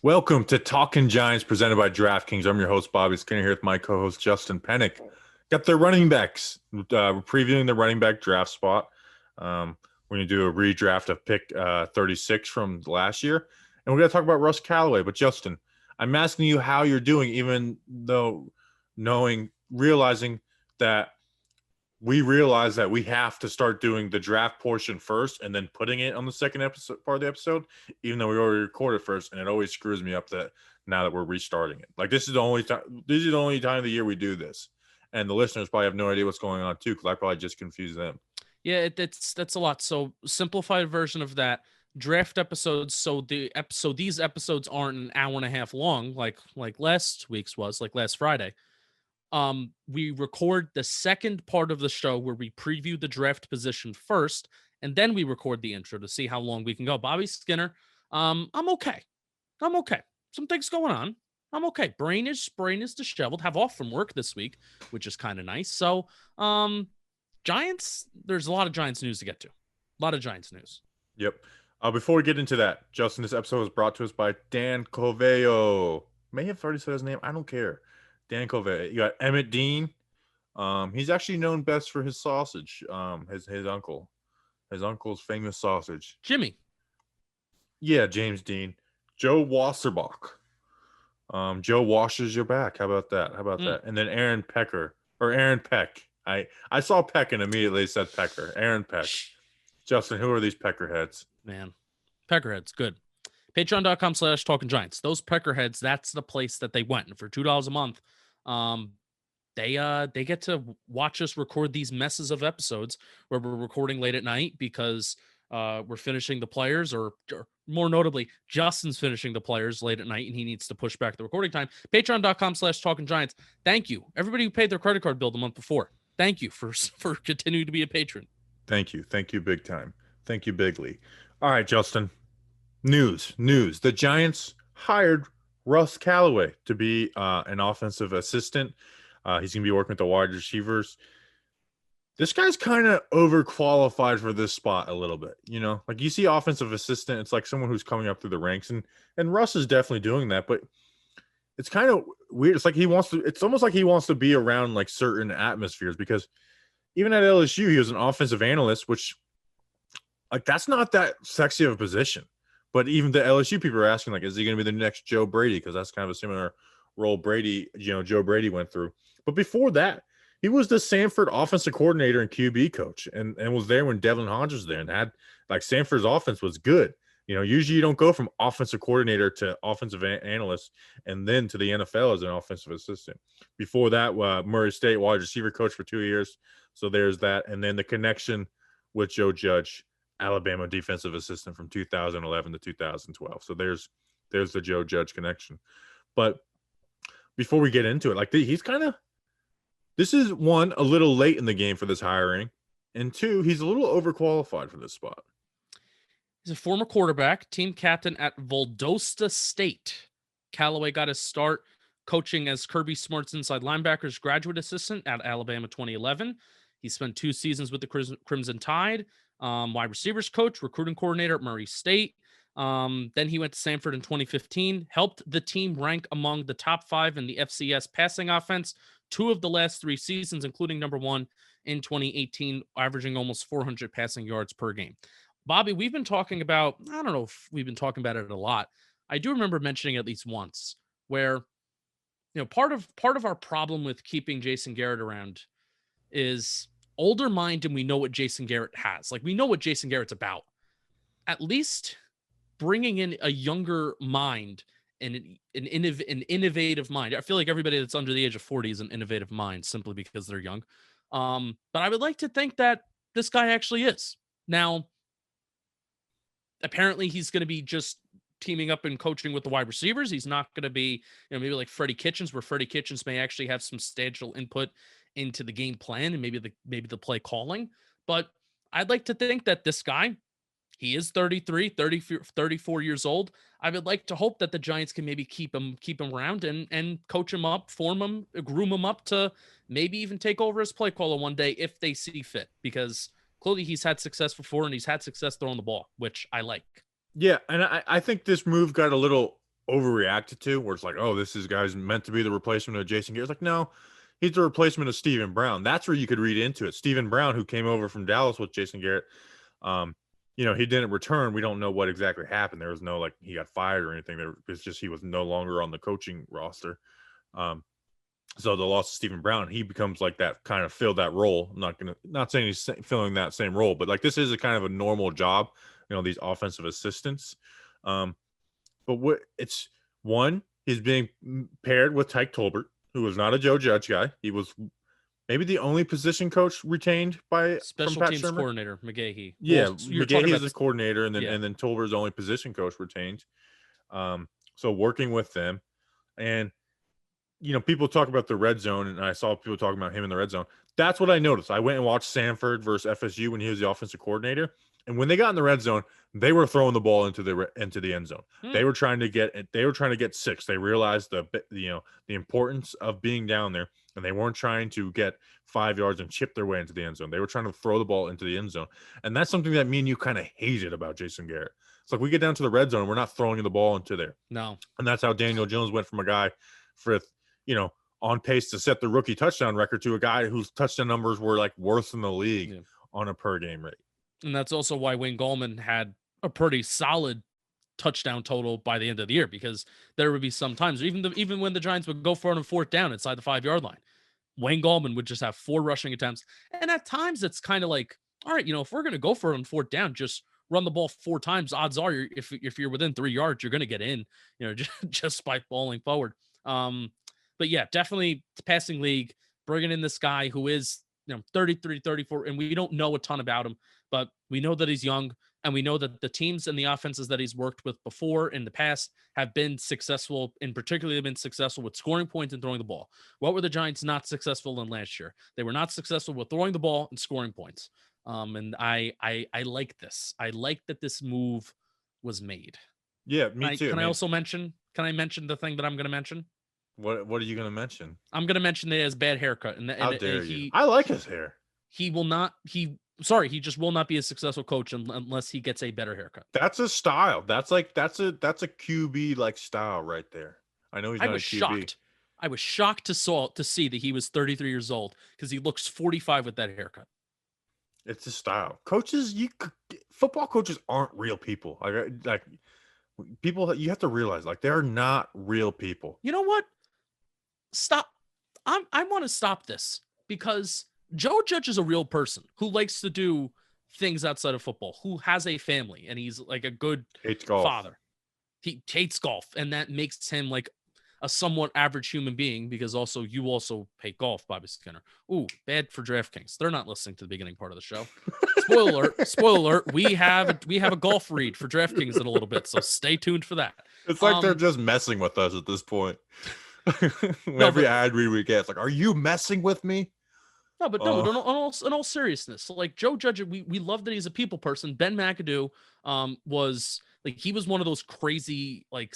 Welcome to Talking Giants presented by Draftkings. I'm your host, Bobby Skinner, here with my co-host, Justin Pennick. Got their running backs. We're previewing the running back draft spot. We're going to do a redraft of pick 36 from last year. And we're going to talk about Russ Calloway. But Justin, I'm asking you how you're doing, even though realizing that we realize that we have to start doing the draft portion first and then putting it on the second episode part of the episode, even though we already recorded first, and it always screws me up that now that we're restarting it. Like this is the only time of the year we do this. And the listeners probably have no idea what's going on too, because I probably just confused them. Yeah, that's a lot. So simplified version of that draft episodes. So these episodes aren't an hour and a half long, like last week's was, like last Friday. We record the second part of the show where we preview the draft position first, and then we record the intro to see how long we can go. Bobby Skinner, I'm okay. I'm okay. Some things going on. I'm okay. Brain is disheveled. Have off from work this week, which is kind of nice. So, Giants, there's a lot of Giants news to get to. A lot of Giants news. Yep. Before we get into that, Justin, this episode was brought to us by Dan Coveo. May have already said his name. I don't care. Dan Covey. You got Emmett Dean. He's actually known best for his sausage. His uncle's famous sausage. Jimmy. Yeah, James Dean. Joe Wasserbach. Joe washes your back. How about that? And then Aaron Peck. I saw Peck and immediately said Pecker. Aaron Peck. Justin, who are these Peckerheads? Man, Peckerheads, good. Patreon.com/Talking Giants. Those Peckerheads, that's the place that they went. And for $2 a month, they get to watch us record these messes of episodes where we're recording late at night because we're finishing the players, or more notably, Justin's finishing the players late at night and he needs to push back the recording time. Patreon.com/Talking Giants. Thank you. Everybody who paid their credit card bill the month before. Thank you for continuing to be a patron. Thank you. Thank you big time. Thank you bigly. All right, Justin. News. The Giants hired Russ Calloway to be an offensive assistant. He's going to be working with the wide receivers. This guy's kind of overqualified for this spot a little bit. You know, like you see offensive assistant, it's like someone who's coming up through the ranks, and Russ is definitely doing that, but it's kind of weird. It's like it's almost like he wants to be around like certain atmospheres, because even at LSU, he was an offensive analyst, which like that's not that sexy of a position. But even the LSU people are asking, like, is he going to be the next Joe Brady? Because that's kind of a similar role Joe Brady went through. But before that, he was the Sanford offensive coordinator and QB coach, and was there when Devlin Hodges was there, and had like Sanford's offense was good. You know, usually you don't go from offensive coordinator to offensive analyst and then to the NFL as an offensive assistant. Before that, Murray State wide receiver coach for 2 years. So there's that. And then the connection with Joe Judge, Alabama defensive assistant from 2011 to 2012. So there's the Joe Judge connection. But before we get into it, like this is one, a little late in the game for this hiring, and two, he's a little overqualified for this spot. He's a former quarterback, team captain at Valdosta State. Callaway got his start coaching as Kirby Smart's inside linebackers graduate assistant at Alabama 2011. He spent 2 seasons with the Crimson Tide. Wide receivers coach, recruiting coordinator at Murray State. Then he went to Sanford in 2015, helped the team rank among the top 5 in the FCS passing offense 2 of the last 3 seasons, including number 1 in 2018, averaging almost 400 passing yards per game. Bobby, we've been talking about, I don't know if we've been talking about it a lot. I do remember mentioning it at least once, where, you know, part of our problem with keeping Jason Garrett around is older mind, and we know what Jason Garrett has. Like, we know what Jason Garrett's about. At least bringing in a younger mind and an innovative mind. I feel like everybody that's under the age of 40 is an innovative mind simply because they're young. But I would like to think that this guy actually is. Now, apparently he's going to be just teaming up and coaching with the wide receivers. He's not going to be, maybe like Freddie Kitchens, where Freddie Kitchens may actually have some substantial input into the game plan and maybe the play calling. But I'd like to think that this guy, he is 34 years old. I would like to hope that the Giants can maybe keep him around and coach him up, form him, groom him up to maybe even take over as play caller one day if they see fit, because clearly he's had success before and he's had success throwing the ball, which I like. Yeah, and I think this move got a little overreacted to, where it's like, oh, this is guy's meant to be the replacement of Jason Garrett. It's like, no, he's the replacement of Stephen Brown. That's where you could read into it. Stephen Brown, who came over from Dallas with Jason Garrett, he didn't return. We don't know what exactly happened. There was no like he got fired or anything. It's just he was no longer on the coaching roster. So the loss of Stephen Brown, he becomes like that, kind of filled that role. I'm not saying he's filling that same role, but like this is a kind of a normal job, these offensive assistants. But he's being paired with Tyke Tolbert, who was not a Joe Judge guy. He was maybe the only position coach retained by special teams coordinator McGahee. Yeah, McGahee is the coordinator, and then Tolbert's the only position coach retained. So working with them, and people talk about the red zone, and I saw people talking about him in the red zone. That's what I noticed. I went and watched Sanford versus FSU when he was the offensive coordinator, and when they got in the red zone, they were throwing the ball into the end zone. They were trying to get 6. They realized the importance of being down there, and they weren't trying to get 5 yards and chip their way into the end zone. They were trying to throw the ball into the end zone, and that's something that me and you kind of hated about Jason Garrett. It's like we get down to the red zone, we're not throwing the ball into there. No, and that's how Daniel Jones went from a guy on pace to set the rookie touchdown record to a guy whose touchdown numbers were like worse than the league on a per game rate. And that's also why Wayne Gallman had a pretty solid touchdown total by the end of the year, because there would be some times, even when the Giants would go for it on 4th down inside the 5-yard line, Wayne Gallman would just have 4 rushing attempts. And at times it's kind of like, all right, if we're going to go for it on 4th down, just run the ball 4 times. Odds are if you're within 3 yards, you're going to get in, just by falling forward. But yeah, definitely passing league, bringing in this guy who is 33, 34, and we don't know a ton about him, but we know that he's young, and we know that the teams and the offenses that he's worked with before in the past have been successful, and particularly have been successful with scoring points and throwing the ball. What were the Giants not successful in last year? They were not successful with throwing the ball and scoring points. And I like this. I like that this move was made. Yeah, me too. Can I mention the thing that I'm going to mention? What are you going to mention? I'm going to mention that he has bad haircut. How dare you? I like his hair. He just will not be a successful coach unless he gets a better haircut. That's a style. That's a QB like style right there. I know he's not a QB. Shocked. I was shocked to see that he was 33 years old, because he looks 45 with that haircut. It's a style. Football coaches aren't real people. Like people, you have to realize, like, they're not real people. You know what? Stop. I want to stop this, because Joe Judge is a real person who likes to do things outside of football, who has a family, and he's like a good father. He hates golf, and that makes him like a somewhat average human being, because you also hate golf, Bobby Skinner. Ooh, bad for Draftkings. They're not listening to the beginning part of the show. Spoiler alert. We have a golf read for Draftkings in a little bit, so stay tuned for that. It's like they're just messing with us at this point. Every ad read we get, it's like, are you messing with me? No, but no, in all seriousness, like Joe Judge, we love that he's a people person. Ben McAdoo was like, he was one of those crazy, like,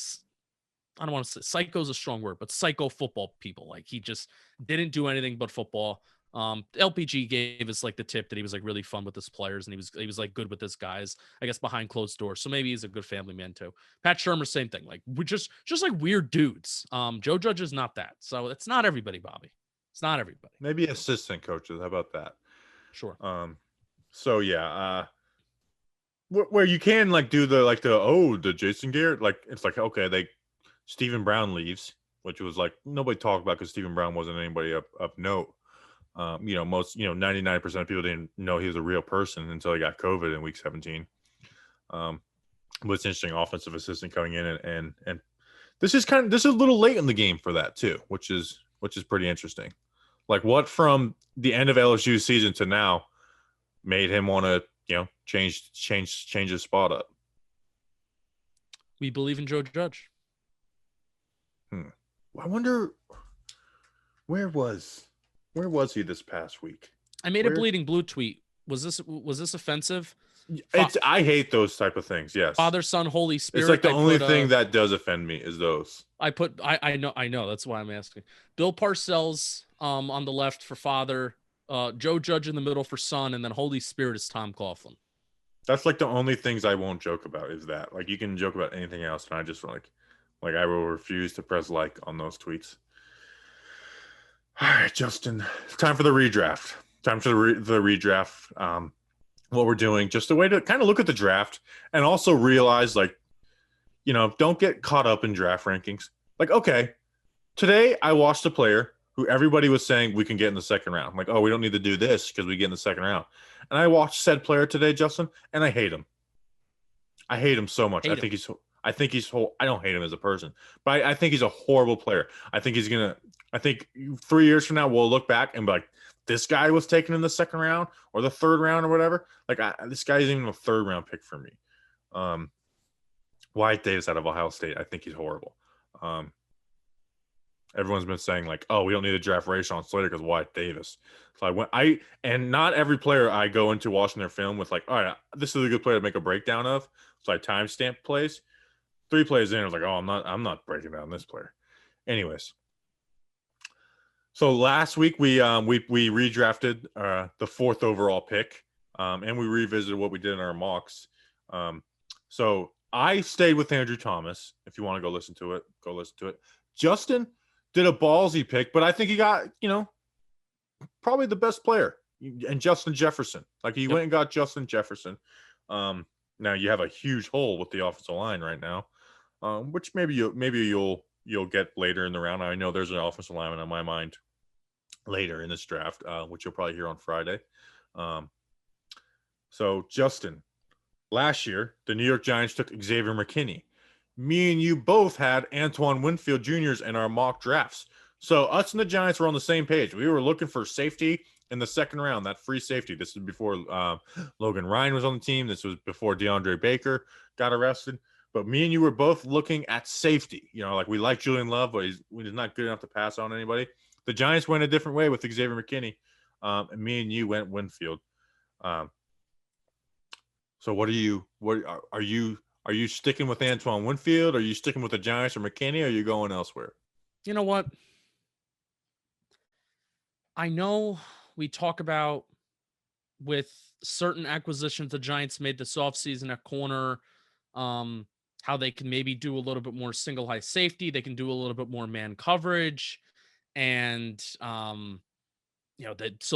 I don't want to say psycho is a strong word, but psycho football people. Like, he just didn't do anything but football. LPG gave us like the tip that he was like really fun with his players, and he was like good with his guys, I guess, behind closed doors. So maybe he's a good family man too. Pat Shurmur, same thing. Like, we're just like weird dudes. Joe Judge is not that. So it's not everybody, Bobby. It's not everybody. Maybe assistant coaches. How about that? Sure. So yeah. Where you can like do the Jason Garrett, like, it's like, okay, Stephen Brown leaves, which was like nobody talked about because Stephen Brown wasn't anybody of note. 99% of people didn't know he was a real person until he got COVID in week 17. But it's interesting, offensive assistant coming in, and this is a little late in the game for that too, which is pretty interesting. Like, what from the end of LSU's season to now made him want to change his spot up? We believe in Joe Judge. I wonder where was he this past week? I made a bleeding blue tweet. Was this offensive? I hate those type of things. Yes. Father, Son, Holy Spirit. It's like the only thing that does offend me is those. I know. That's why I'm asking. Bill Parcells on the left for Father, Joe Judge in the middle for Son, and then Holy Spirit is Tom Coughlin. That's like the only things I won't joke about is that. Like, you can joke about anything else, and I just like, Like, I will refuse to press like on those tweets. All right, Justin, time for the redraft. Time for the redraft. What we're doing, just a way to kind of look at the draft and also realize, like, don't get caught up in draft rankings. Like, okay, today I watched a player who everybody was saying we can get in the second round. I'm like, oh, we don't need to do this because we get in the second round. And I watched said player today, Justin, and I hate him. I hate him so much. I think he's I don't hate him as a person, but I think he's a horrible player. I think 3 years from now we'll look back and be like, this guy was taken in the second round or the third round or whatever. Like, this guy isn't even a third round pick for me. Wyatt Davis out of Ohio State, I think he's horrible. Everyone's been saying, like, oh, we don't need to draft Rashawn Slater because Wyatt Davis. So and not every player I go into watching their film with, like, all right, this is a good player to make a breakdown of. So I timestamp plays. 3 plays in, I was like, oh, I'm not breaking down this player. Anyways, so last week we redrafted the 4th overall pick, and we revisited what we did in our mocks. So I stayed with Andrew Thomas. If you want to go listen to it, go listen to it. Justin did a ballsy pick, but I think he got, probably the best player, and Justin Jefferson. Like, he went and got Justin Jefferson. Now you have a huge hole with the offensive line right now, which maybe you'll get later in the round. I know there's an offensive lineman on my mind later in this draft, which you'll probably hear on Friday. So Justin, last year the New York Giants took Xavier McKinney. Me and you both had Antoine Winfield Jr.'s in our mock drafts. So us and the Giants were on the same page. We were looking for safety in the second round, that free safety. This is before Logan Ryan was on the team. This was before DeAndre Baker got arrested. But me and you were both looking at safety. Like, we like Julian Love, but he's not good enough to pass on anybody. The Giants went a different way with Xavier McKinney, and me and you went Winfield. So what are you sticking with Antoine Winfield? Are you sticking with the Giants or McKinney? Or are you going elsewhere? You know what? I know we talk about with certain acquisitions the Giants made this offseason at corner, how they can maybe do a little bit more single high safety. They can do a little bit more man coverage, and so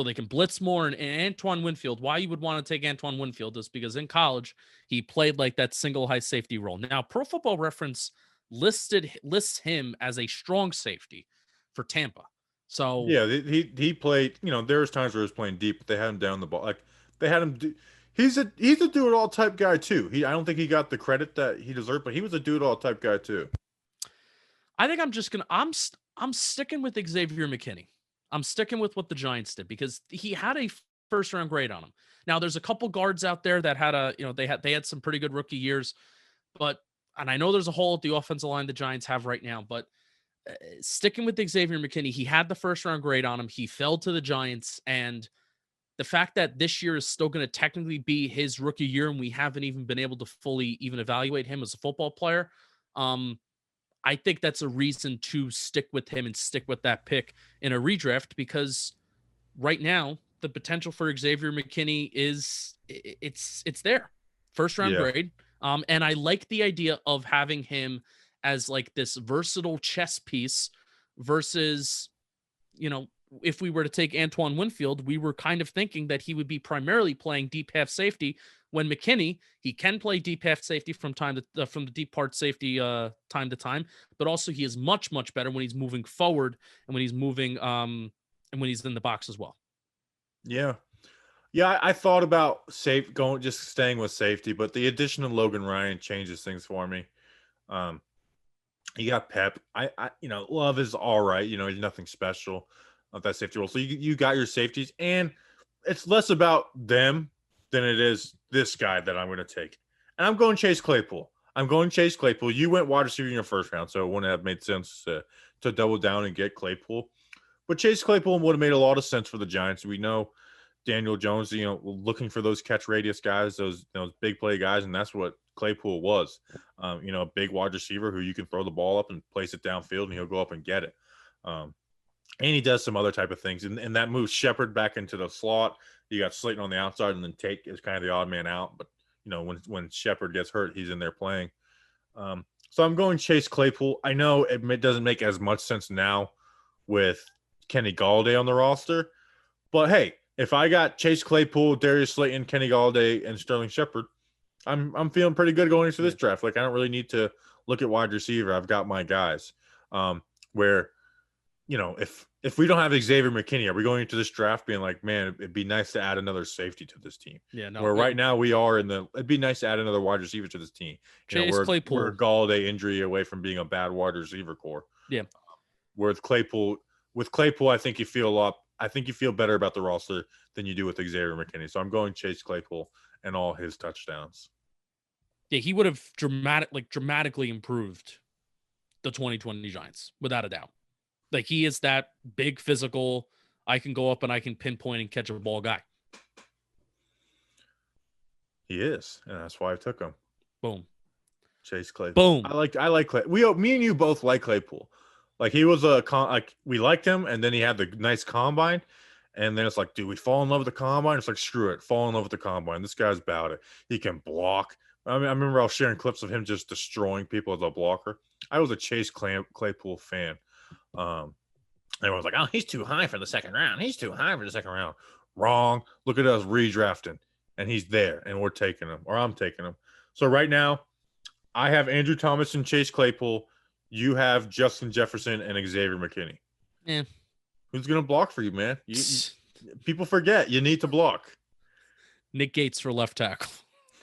they can blitz more. And Antoine Winfield, why you would want to take Antoine Winfield is because in college he played like that single high safety role. Now, Pro Football Reference lists him as a strong safety for Tampa. So yeah, he played. There was times where he was playing deep, but they had him down the ball. Like, they had him. He's a do it all type guy too. I don't think he got the credit that he deserved, but he was a do it all type guy too. I think I'm sticking with Xavier McKinney. I'm sticking with what the Giants did because he had a first round grade on him. Now, there's a couple guards out there that had they had some pretty good rookie years, and I know there's a hole at the offensive line the Giants have right now, but sticking with Xavier McKinney, he had the first round grade on him. He fell to the Giants, and the fact that this year is still going to technically be his rookie year, and we haven't even been able to fully even evaluate him as a football player, I think that's a reason to stick with him and stick with that pick in a redraft, because right now the potential for Xavier McKinney it's there. First round grade. And I like the idea of having him as like this versatile chess piece versus, if we were to take Antoine Winfield, we were kind of thinking that he would be primarily playing deep half safety, when McKinney, he can play deep half safety from the deep part safety time to time, but also he is much, much better when he's moving forward and when he's moving and when he's in the box as well. Yeah. Yeah, I thought about just staying with safety, but the addition of Logan Ryan changes things for me. You got Pep. Love is all right. He's nothing special of that safety role. So you got your safeties, and it's less about them than it is this guy that I'm going to take. And I'm going Chase Claypool. You went wide receiver in your first round, so it wouldn't have made sense to double down and get Claypool. But Chase Claypool would have made a lot of sense for the Giants. We know Daniel Jones, looking for those catch radius guys, those big play guys, and that's what Claypool was. A big wide receiver who you can throw the ball up and place it downfield, and he'll go up and get it. And he does some other type of things. And that moves Shepard back into the slot. You got Slayton on the outside, and then Tate is kind of the odd man out. But, when Shepard gets hurt, he's in there playing. So I'm going Chase Claypool. I know it doesn't make as much sense now with Kenny Galladay on the roster, but hey, if I got Chase Claypool, Darius Slayton, Kenny Galladay, and Sterling Shepard, I'm feeling pretty good going into this draft. Like I don't really need to look at wide receiver. I've got my guys. Where if we don't have Xavier McKinney, are we going into this draft being like, man, it'd be nice to add another safety to this team? Yeah, no. Where right now we are it'd be nice to add another wide receiver to this team. Chase Claypool. We're a Galladay injury away from being a bad wide receiver core. Yeah. With Claypool, I think you feel better about the roster than you do with Xavier McKinney. So I'm going Chase Claypool and all his touchdowns. Yeah, he would have dramatically improved the 2020 Giants, without a doubt. Like, he is that big physical, I can go up and I can pinpoint and catch a ball guy. He is, and that's why I took him. Boom. Chase Claypool. Boom. I like Clay. Me and you both like Claypool. Like, he was we liked him, and then he had the nice combine, and then it's like, dude, we fall in love with the combine. It's like, screw it, fall in love with the combine. This guy's about it. He can block. I mean, I remember I was sharing clips of him just destroying people as a blocker. I was a Chase Claypool fan. Everyone's like, oh, he's too high for the second round. He's too high for the second round. Wrong. Look at us redrafting, and he's there, and we're taking him, or I'm taking him. So right now, I have Andrew Thomas and Chase Claypool. You have Justin Jefferson and Xavier McKinney. Yeah. Who's going to block for you, man? People forget you need to block. Nick Gates for left tackle.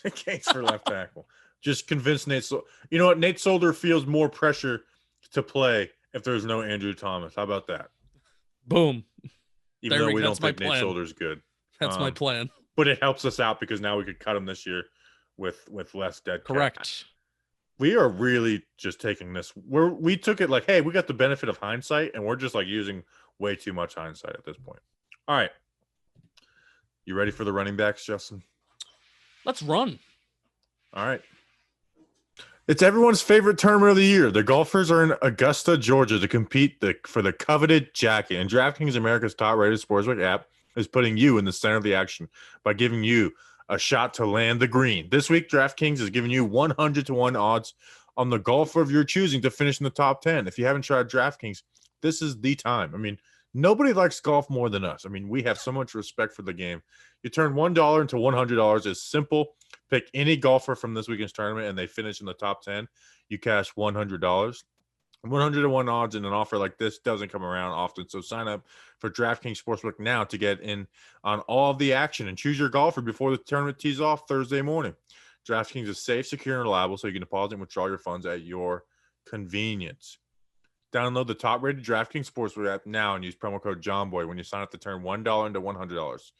Nick Gates for left tackle. Just convince Nate. You know what? Nate Solder feels more pressure to play if there's no Andrew Thomas. How about that? Boom. Even though we don't think Nate Solder's good. That's my plan. But it helps us out because now we could cut him this year with less dead cap. Correct. We are really just taking this. We took it like, hey, we got the benefit of hindsight, and we're just like using way too much hindsight at this point. All right. You ready for the running backs, Justin? Let's run. All right. It's everyone's favorite tournament of the year. The golfers are in Augusta, Georgia to compete for the coveted jacket. And DraftKings, America's top-rated sportsbook app, is putting you in the center of the action by giving you a shot to land the green. This week, DraftKings is giving you 100-1 odds on the golfer of your choosing to finish in the top 10. If you haven't tried DraftKings, this is the time. I mean, nobody likes golf more than us. I mean, we have so much respect for the game. You turn $1 into $100. It's simple. Pick any golfer from this weekend's tournament, and they finish in the top 10. You cash $100. 100-1 odds in an offer like this doesn't come around often. So sign up for DraftKings Sportsbook now to get in on all of the action and choose your golfer before the tournament tees off Thursday morning. DraftKings is safe, secure, and reliable, so you can deposit and withdraw your funds at your convenience. Download the top-rated DraftKings Sportsbook app now and use promo code JOHNBOY when you sign up to turn $1 into $100.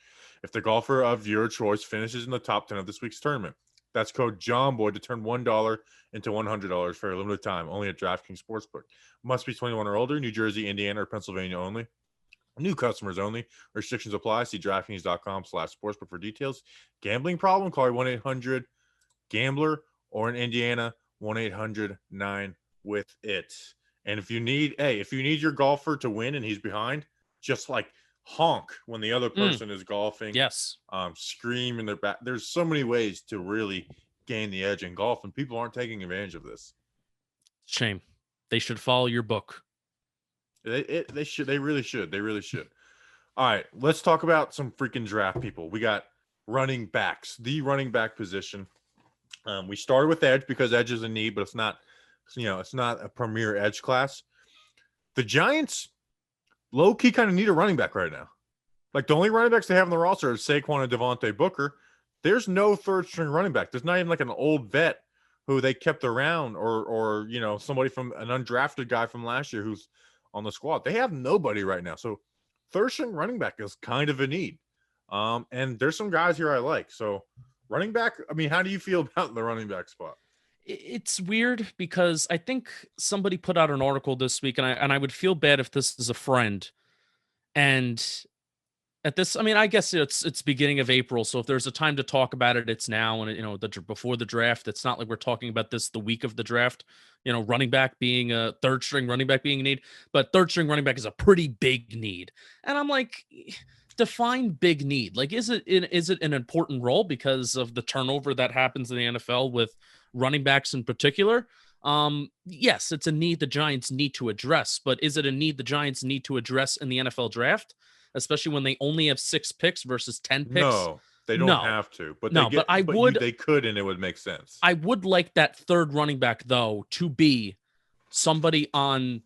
If the golfer of your choice finishes in the top 10 of this week's tournament, that's code JOHNBOY to turn $1 into $100 for a limited time, only at DraftKings Sportsbook. Must be 21 or older, New Jersey, Indiana, or Pennsylvania only. New customers only. Restrictions apply. See DraftKings.com/sportsbook for details. Gambling problem? Call 1-800-GAMBLER or in Indiana, 1-800-9-WITH-IT. And if you need your golfer to win and he's behind, just like honk when the other person is golfing. Yes. Scream in their back. There's so many ways to really gain the edge in golf, and people aren't taking advantage of this. Shame. They should follow your book. They should. They really should. They really should. All right, let's talk about some freaking draft people. We got running backs, the running back position. We started with edge because edge is a need, but it's not a premier edge class. The Giants low-key kind of need a running back right now. Like, the only running backs they have on the roster is Saquon and Devontae Booker. There's no third-string running back. There's not even like an old vet who they kept around or somebody from an undrafted guy from last year who's on the squad. They have nobody right now. So third-string running back is kind of a need. And there's some guys here I like. So running back, I mean, how do you feel about the running back spot? It's weird because I think somebody put out an article this week, and I would feel bad if this is a friend. And at this, I mean, I guess it's beginning of April, so if there's a time to talk about it, it's now. And before the draft, it's not like we're talking about this the week of the draft. Running back being a third string running back being a need, but third string running back is a pretty big need. And I'm like, define big need. Like, is it an important role because of the turnover that happens in the NFL with running backs in particular? Yes, it's a need the Giants need to address, but is it a need the Giants need to address in the NFL draft, especially when they only have 6 picks versus 10 picks? No, they don't No, have to, but no, but they could, and it would make sense. I would like that third running back though to be somebody on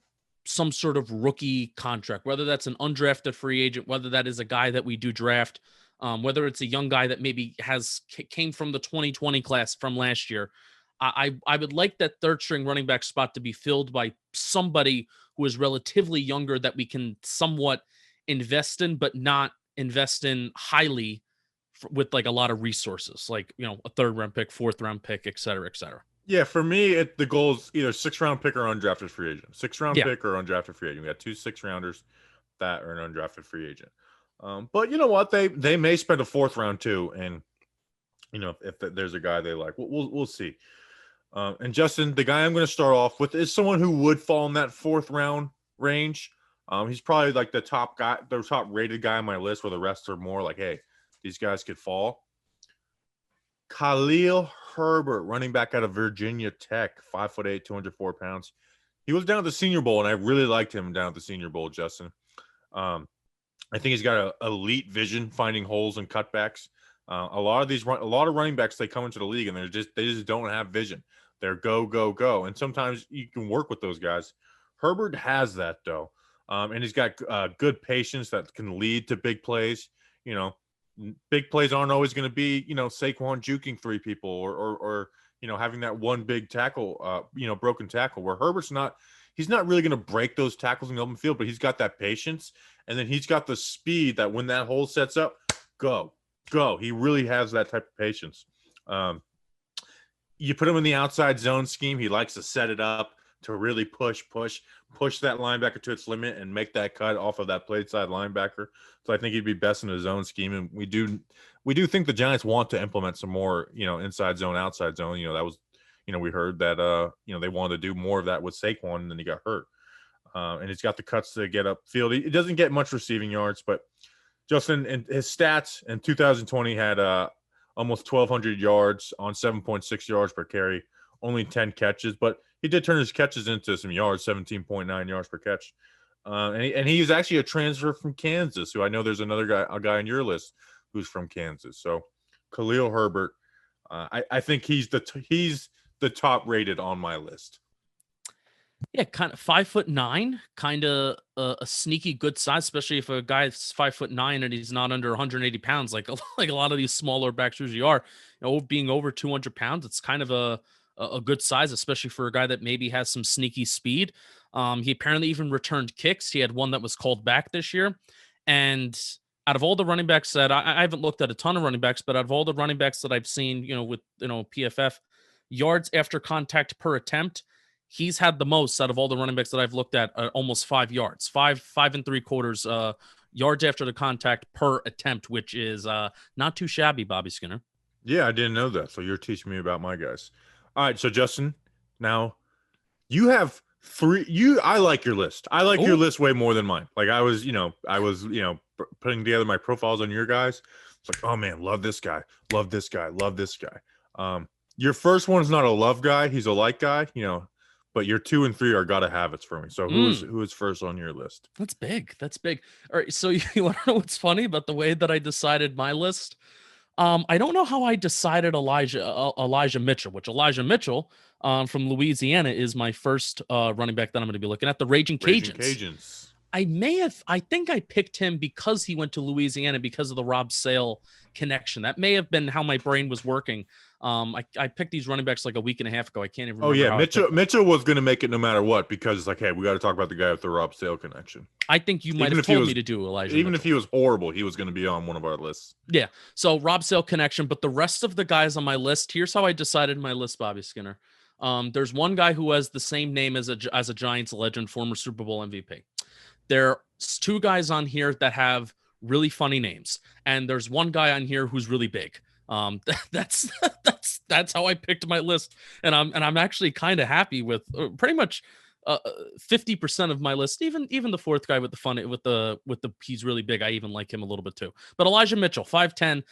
some sort of rookie contract, whether that's an undrafted free agent, whether that is a guy that we do draft, whether it's a young guy that maybe came from the 2020 class from last year. I would like that third string running back spot to be filled by somebody who is relatively younger that we can somewhat invest in, but not invest in highly with like a lot of resources, like, a third round pick, fourth round pick, et cetera, et cetera. Yeah, for me, the goal is either 6th-round pick or undrafted free agent. 6th-round pick or undrafted free agent. We got 2 6-rounders that are an undrafted free agent. But you know what? They may spend a 4th round too, and if there's a guy they like, we'll see. And Justin, the guy I'm going to start off with is someone who would fall in that 4th round range. He's probably like the top rated guy on my list, where the rest are more like, hey, these guys could fall. Khalil Herbert, running back out of Virginia Tech, 5'8", 204 pounds. He was down at the Senior Bowl, and I really liked him down at the Senior Bowl, Justin. I think he's got an elite vision, finding holes and cutbacks. A lot of running backs, they come into the league and they just don't have vision. They're go, go, go. And sometimes you can work with those guys. Herbert has that though. And he's got good patience that can lead to big plays. Big plays aren't always going to be, Saquon juking 3 people or having that one big tackle, broken tackle, where he's not really going to break those tackles in the open field, but he's got that patience. And then he's got the speed that when that hole sets up, go. He really has that type of patience. You put him in the outside zone scheme. He likes to set it up to really push that linebacker to its limit and make that cut off of that plate side linebacker. So I think he'd be best in his zone scheme. And we do think the Giants want to implement some more, inside zone, outside zone. That was, we heard that, they wanted to do more of that with Saquon, and then he got hurt. And he's got the cuts to get upfield. He doesn't get much receiving yards, but Justin, in his stats in 2020 had almost 1,200 yards on 7.6 yards per carry, only 10 catches, but he did turn his catches into some yards, 17.9 yards per catch. And he was actually a transfer from Kansas, who I know there's a guy on your list who's from Kansas. So Khalil Herbert, I think he's the top rated on my list. Yeah, kind of 5'9", kind of a sneaky good size, especially if a guy's 5'9" and he's not under 180 pounds, like a lot of these smaller backs usually are. Being over 200 pounds, it's kind of a good size, especially for a guy that maybe has some sneaky speed. He apparently even returned kicks. He had one that was called back this year. And out of all the running backs that I haven't looked at a ton of running backs, but out of all the running backs that I've seen, with PFF, yards after contact per attempt, he's had the most out of all the running backs that I've looked at, almost 5 yards, 5 3/4 yards after the contact per attempt, which is not too shabby, Bobby Skinner. Yeah, I didn't know that. So you're teaching me about my guys. All right, so Justin, now you have 3. I like your list. I like your list way more than mine. Like I was putting together my profiles on your guys. It's like, oh man, love this guy, love this guy, love this guy. Your first one's not a love guy; he's a like guy. But your 2 and 3 are gotta have it's for me. So who is first on your list? That's big. That's big. All right. So you want to know what's funny about the way that I decided my list? I don't know how I decided Elijah Mitchell, which Elijah Mitchell from Louisiana is my first running back that I'm going to be looking at. The Raging Cajuns. I think I picked him because he went to Louisiana because of the Rob Sale connection. That may have been how my brain was working. I picked these running backs like a week and a half ago. I can't even remember. Oh yeah, Mitchell was going to make it no matter what, because it's like, hey, we got to talk about the guy with the Rob Sale connection. I think you might have told me to do Elijah. Even Mitchell. if he was horrible, he was going to be on one of our lists. Yeah. So Rob Sale connection, but the rest of the guys on my list, here's how I decided my list, Bobby Skinner. There's one guy who has the same name as a Giants legend, former Super Bowl MVP. There's 2 guys on here that have really funny names, and there's one guy on here who's really big. That's how I picked my list, and I'm actually kind of happy with pretty much 50% of my list. Even the fourth guy with the he's really big. I even like him a little bit too. But Elijah Mitchell, 5'10",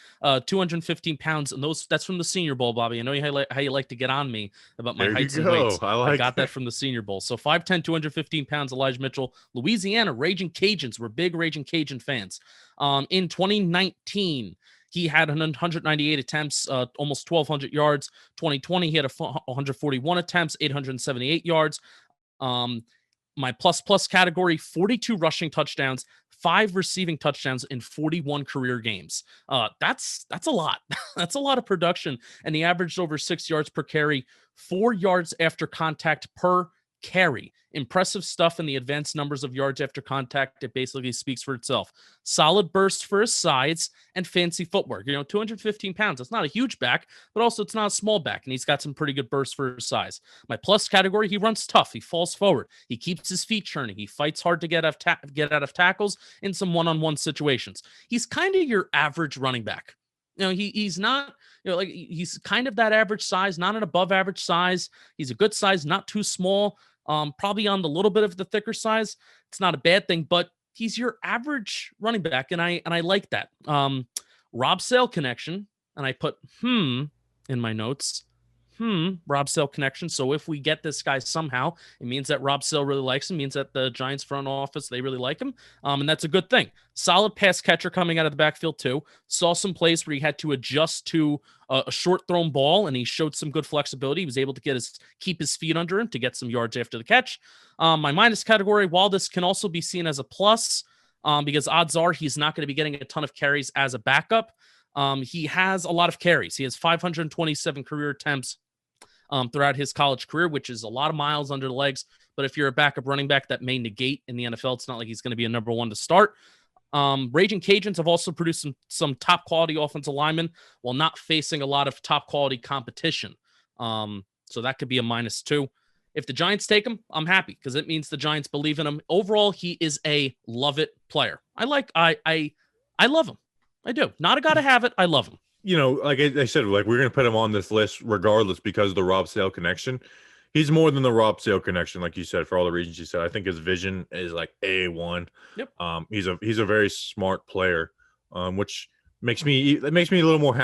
215 pounds, and that's from the Senior Bowl, Bobby. I know how you like to get on me about my heights and weights. I got that from the Senior Bowl. So 5'10", 215 pounds, Elijah Mitchell, Louisiana, Raging Cajuns. We're big Raging Cajun fans. In 2019, he had 198 attempts, almost 1,200 yards. 2020, he had 141 attempts, 878 yards. My plus category, 42 rushing touchdowns, 5 receiving touchdowns in 41 career games. That's a lot. That's a lot of production. And he averaged over 6 yards per carry, 4 yards after contact per carry. Impressive stuff in the advanced numbers of yards after contact. It basically speaks for itself. Solid burst for his size and fancy footwork. 215 pounds. That's not a huge back, but also it's not a small back, and he's got some pretty good burst for his size. My plus category, he runs tough. He falls forward. He keeps his feet churning. He fights hard to get out of tackles in some one-on-one situations. He's kind of your average running back. He's not, he's kind of that average size, not an above average size. He's a good size, not too small. Probably on the little bit of the thicker size. It's not a bad thing, but he's your average running back, and I like that. Rob Sale connection, and I put in my notes. Rob Sale connection. So if we get this guy somehow, it means that Rob Sale really likes him, means that the Giants front office, they really like him. And that's a good thing. Solid pass catcher coming out of the backfield too. Saw some plays where he had to adjust to a short thrown ball, and he showed some good flexibility. He was able to keep his feet under him to get some yards after the catch. My minus category, while this can also be seen as a plus, because odds are he's not going to be getting a ton of carries as a backup. He has a lot of carries. He has 527 career attempts throughout his college career, which is a lot of miles under the legs. But if you're a backup running back, that may negate in the NFL. It's not like he's going to be a number one to start. Raging Cajuns have also produced some top quality offensive linemen while not facing a lot of top quality competition. So that could be a -2. If the Giants take him, I'm happy because it means the Giants believe in him. Overall, he is a love it player. I love him. I do. Not a gotta have it. I love him. Like I said, we're going to put him on this list regardless because of the Rob Sale connection. He's more than the Rob Sale connection, like you said, for all the reasons you said. I think his vision is like A1. Yep. He's a very smart player, which makes me a little more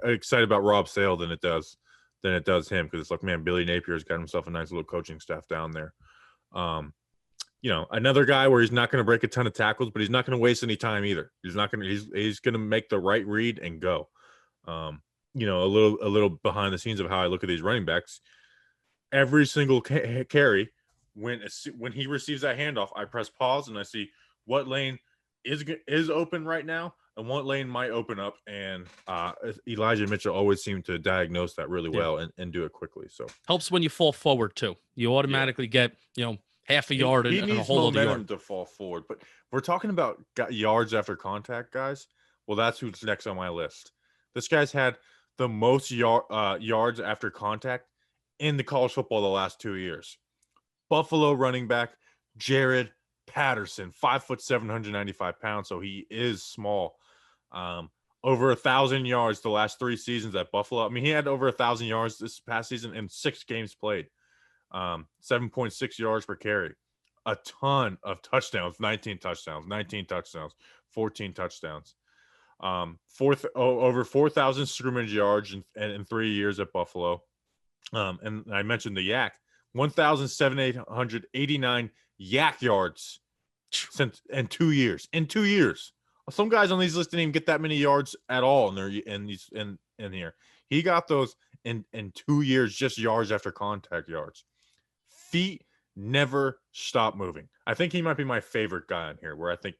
excited about Rob Sale than it does him, because it's like, man, Billy Napier's got himself a nice little coaching staff down there. Another guy where he's not going to break a ton of tackles, but he's not going to waste any time either. He's going to make the right read and go. A little behind the scenes of how I look at these running backs. Every single carry, when he receives that handoff, I press pause and I see what lane is open right now and what lane might open up. And Elijah Mitchell always seemed to diagnose that really well and do it quickly. So helps when you fall forward too. You automatically get half a yard and a whole other yard to fall forward. But we're talking about yards after contact, guys. Well, that's who's next on my list. This guy's had the most yards after contact in the college football the last 2 years. Buffalo running back Jaret Patterson, 5'7", 795 pounds, so he is small. Over 1,000 yards the last 3 seasons at Buffalo. I mean, he had over 1,000 yards this past season in 6 games played. 7.6 yards per carry. A ton of touchdowns, 19 touchdowns, 14 touchdowns. Over 4,000 scrimmage yards in 3 years at Buffalo. And I mentioned the yak, 1,789 yak yards in 2 years. In 2 years, some guys on these lists didn't even get that many yards at all in here. He got those in 2 years, just yards after contact yards. Feet never stop moving. I think he might be my favorite guy on here, where I think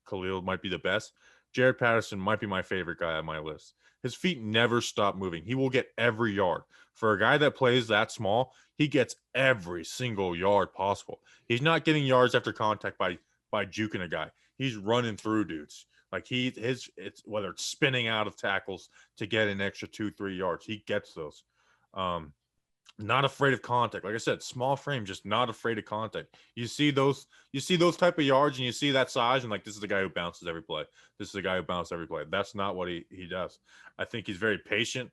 Khalil might be the best. Jaret Patterson might be my favorite guy on my list. His feet never stop moving. He will get every yard. For a guy that plays that small, he gets every single yard possible. He's not getting yards after contact by juking a guy. He's running through dudes. Like it's whether it's spinning out of tackles to get an extra 2-3 yards, he gets those. Not afraid of contact. Like I said, small frame, just not afraid of contact. You see those type of yards and you see that size and like, this is the guy who bounces every play. This is the guy who bounces every play. That's not what he does. I think he's very patient.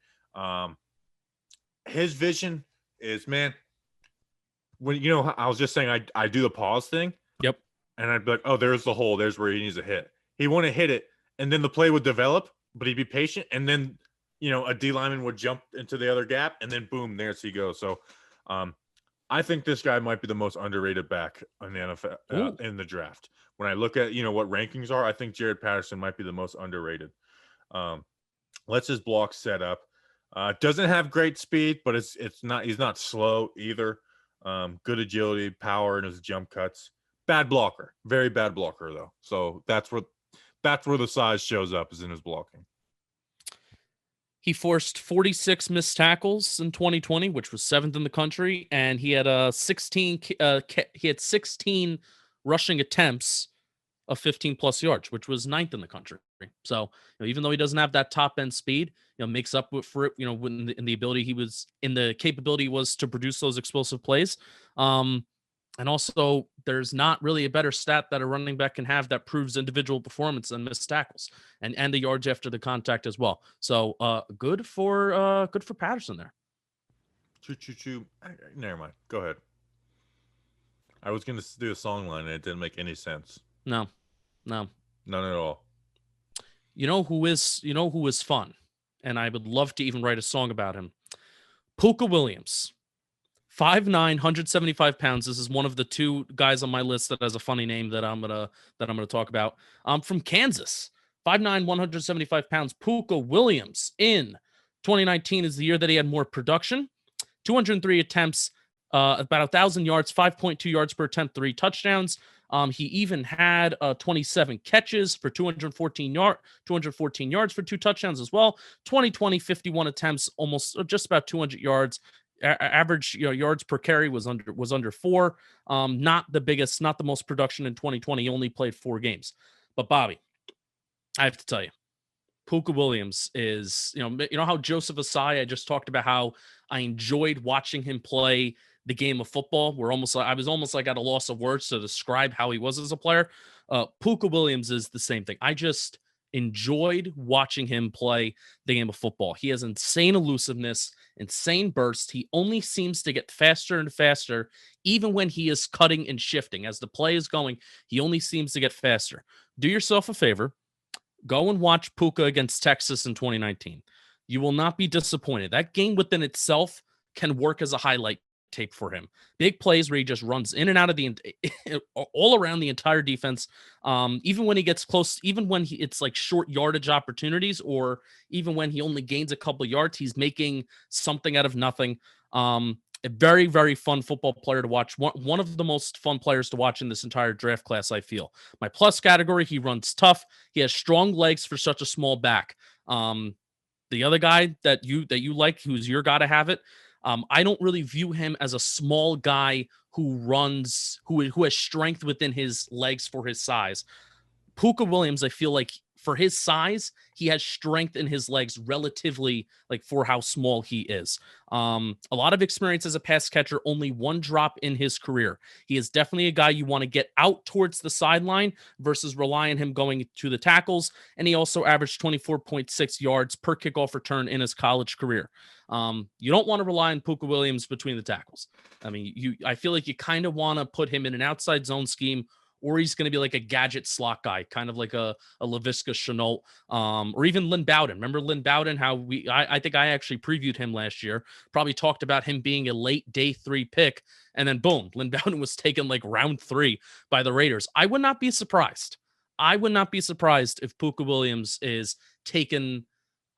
His vision is, man, when I was just saying I do the pause thing. Yep. And I'd be like, oh, there's the hole. There's where he needs to hit. He want to hit it, and then the play would develop, but he'd be patient, and then a D lineman would jump into the other gap, and then boom, there's he goes. So, I think this guy might be the most underrated back in the NFL in the draft. When I look at what rankings are, I think Jaret Patterson might be the most underrated. Let's his block set up. Doesn't have great speed, but it's not. He's not slow either. Good agility, power in his jump cuts. Bad blocker, very bad blocker though. So that's where the size shows up, is in his blocking. He forced 46 missed tackles in 2020, which was 7th in the country, and he had 16 rushing attempts of 15 plus yards, which was 9th in the country. So even though he doesn't have that top end speed, makes up for it. When in the ability the capability was to produce those explosive plays. And also, there's not really a better stat that a running back can have that proves individual performance than missed tackles and the yards after the contact as well. So good for Patterson there. Choo. Never mind. Go ahead. I was going to do a song line and it didn't make any sense. No. None at all. You know who is fun, and I would love to even write a song about him. Pooka Williams. 5'9", 175 pounds. This is one of the two guys on my list that has a funny name that I'm gonna talk about. From Kansas. 5'9", 175 pounds. Pooka Williams in 2019 is the year that he had more production. 203 attempts, about 1,000 yards, 5.2 yards per attempt, 3 touchdowns. He even had 27 catches for 214 yards for 2 touchdowns as well. 2020, 51 attempts, almost just about 200 yards. Average yards per carry was under 4. Not the biggest, not the most production in 2020. He only played 4 games. But Bobby, I have to tell you, Pooka Williams is, how Joseph Asai, I just talked about how I enjoyed watching him play the game of football. I was almost like at a loss of words to describe how he was as a player. Pooka Williams is the same thing. I just enjoyed watching him play the game of football. He has insane elusiveness, insane burst. He only seems to get faster and faster, even when he is cutting and shifting. As the play is going, he only seems to get faster. Do yourself a favor. Go and watch Pooka against Texas in 2019. You will not be disappointed. That game within itself can work as a highlight tape for him. Big plays where he just runs in and out of all around the entire defense. Even when he gets close, even when it's like short yardage opportunities, or even when he only gains a couple yards, he's making something out of nothing. A very, very fun football player to watch. One of the most fun players to watch in this entire draft class, I feel. My plus category, he runs tough. He has strong legs for such a small back. The other guy that you like, who's your guy to have it, I don't really view him as a small guy who has strength within his legs for his size. Pooka Williams, I feel like for his size, he has strength in his legs relatively, like, for how small he is. A lot of experience as a pass catcher, only 1 drop in his career. He is definitely a guy you want to get out towards the sideline versus rely on him going to the tackles. And he also averaged 24.6 yards per kickoff return in his college career. You don't want to rely on Pooka Williams between the tackles. I mean, I feel like you kind of want to put him in an outside zone scheme, or he's going to be like a gadget slot guy, kind of like a Laviska Shenault, or even Lynn Bowden. Remember Lynn Bowden, how I think I actually previewed him last year, probably talked about him being a late day 3 pick, and then boom, Lynn Bowden was taken like round 3 by the Raiders. I would not be surprised. If Pooka Williams is taken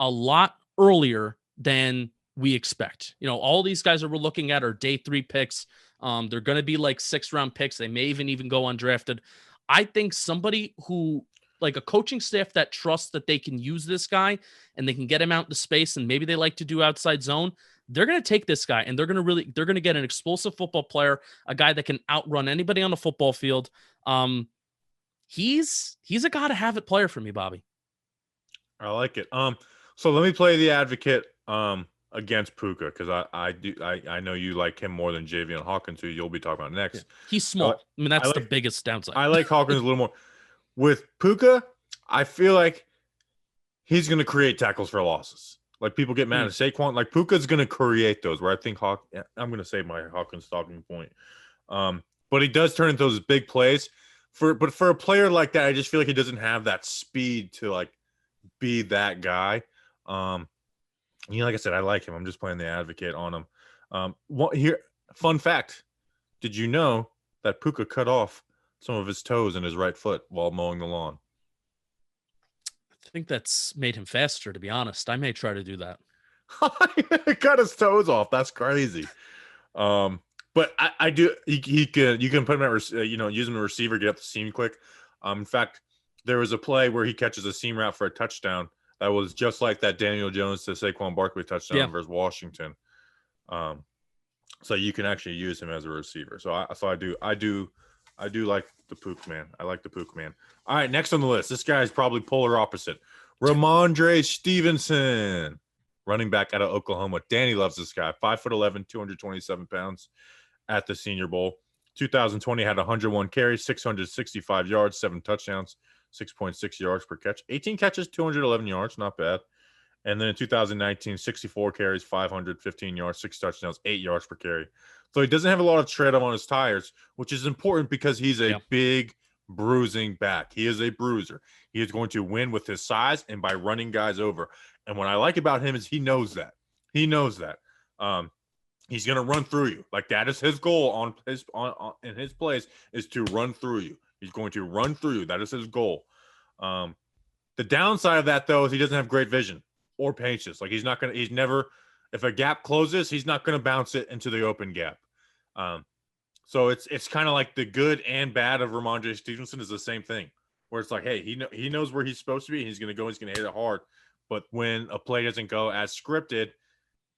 a lot earlier than we expect. All these guys that we're looking at are day 3 picks. They're going to be like 6th-round picks. They may even go undrafted. I think somebody who, like a coaching staff that trusts that they can use this guy and they can get him out into space, and maybe they like to do outside zone, they're going to take this guy and they're going to get an explosive football player, a guy that can outrun anybody on the football field. He's a gotta have it player for me, Bobby. I like it. So let me play the advocate against Pooka, because I know you like him more than Javian Hawkins, who you'll be talking about next. Yeah. He's small. That's the biggest downside. I like Hawkins a little more. With Pooka, I feel like he's going to create tackles for losses. Like people get mad at Saquon. Like Pooka's going to create those. Where I think I'm going to say my Hawkins talking point. But he does turn into those big plays. But for a player like that, I just feel like he doesn't have that speed to like be that guy. Like I said, I like him. I'm just playing the advocate on him. Fun fact: did you know that Pooka cut off some of his toes in his right foot while mowing the lawn? I think that's made him faster, to be honest. I may try to do that. Cut his toes off. That's crazy. But I do. You can put him at use him a receiver, get up the seam quick. In fact, there was a play where he catches a seam route for a touchdown that was just like that Daniel Jones to Saquon Barkley touchdown versus Washington. So you can actually use him as a receiver. So I do like the Pook man. I like the Pook man. All right, next on the list. This guy is probably polar opposite. Rhamondre Stevenson, running back out of Oklahoma. Danny loves this guy. 5'11", 227 pounds at the Senior Bowl. 2020 had 101 carries, 665 yards, 7 touchdowns, 6.6 yards per catch. 18 catches, 211 yards, not bad. And then in 2019, 64 carries, 515 yards, 6 touchdowns, 8 yards per carry. So he doesn't have a lot of tread on his tires, which is important because he's a big bruising back. He is a bruiser. He is going to win with his size and by running guys over. And what I like about him is he knows that. He knows that. He's going to run through you. Like that is his goal in his plays is to run through you. He's going to run through you. That is his goal. The downside of that though is he doesn't have great vision or patience. Like if a gap closes, he's not going to bounce it into the open gap. So it's kind of like the good and bad of Rhamondre Stevenson is the same thing, where it's like, hey, he knows where he's supposed to be. He's going to hit it hard. But when a play doesn't go as scripted,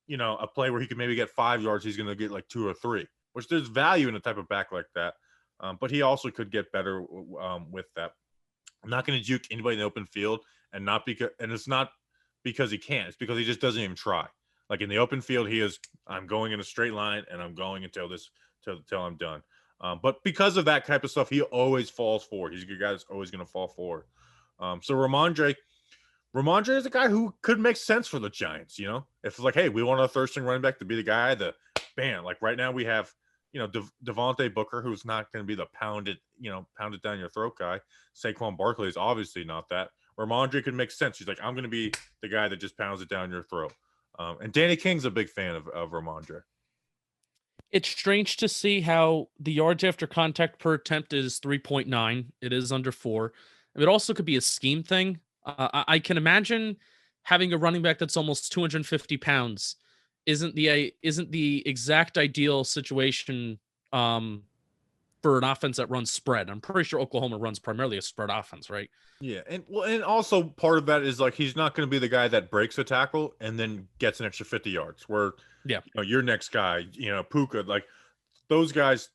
a play where he could maybe get 5 yards, he's going to get like 2 or 3, which there's value in a type of back like that. But he also could get better with that. I'm not going to juke anybody in the open field, and it's not because he can't. It's because he just doesn't even try. Like in the open field, I'm going in a straight line and I'm going until I'm done. But because of that type of stuff, he always falls forward. He's a guy that's always going to fall forward. So Rhamondre is a guy who could make sense for the Giants. If it's like, hey, we want a third string running back to be the guy, like right now we have, Devontae Booker, who's not going to be the pounded down your throat guy. Saquon Barkley is obviously not that. Rhamondre could make sense. He's like, I'm going to be the guy that just pounds it down your throat. And Danny King's a big fan of Rhamondre. It's strange to see how the yards after contact per attempt is 3.9. It is under 4. It also could be a scheme thing. I can imagine having a running back that's almost 250 pounds isn't the exact ideal situation for an offense that runs spread. I'm pretty sure Oklahoma runs primarily a spread offense, right? Yeah, and also part of that is like he's not going to be the guy that breaks a tackle and then gets an extra 50 yards. Where your next guy, Pooka, like those guys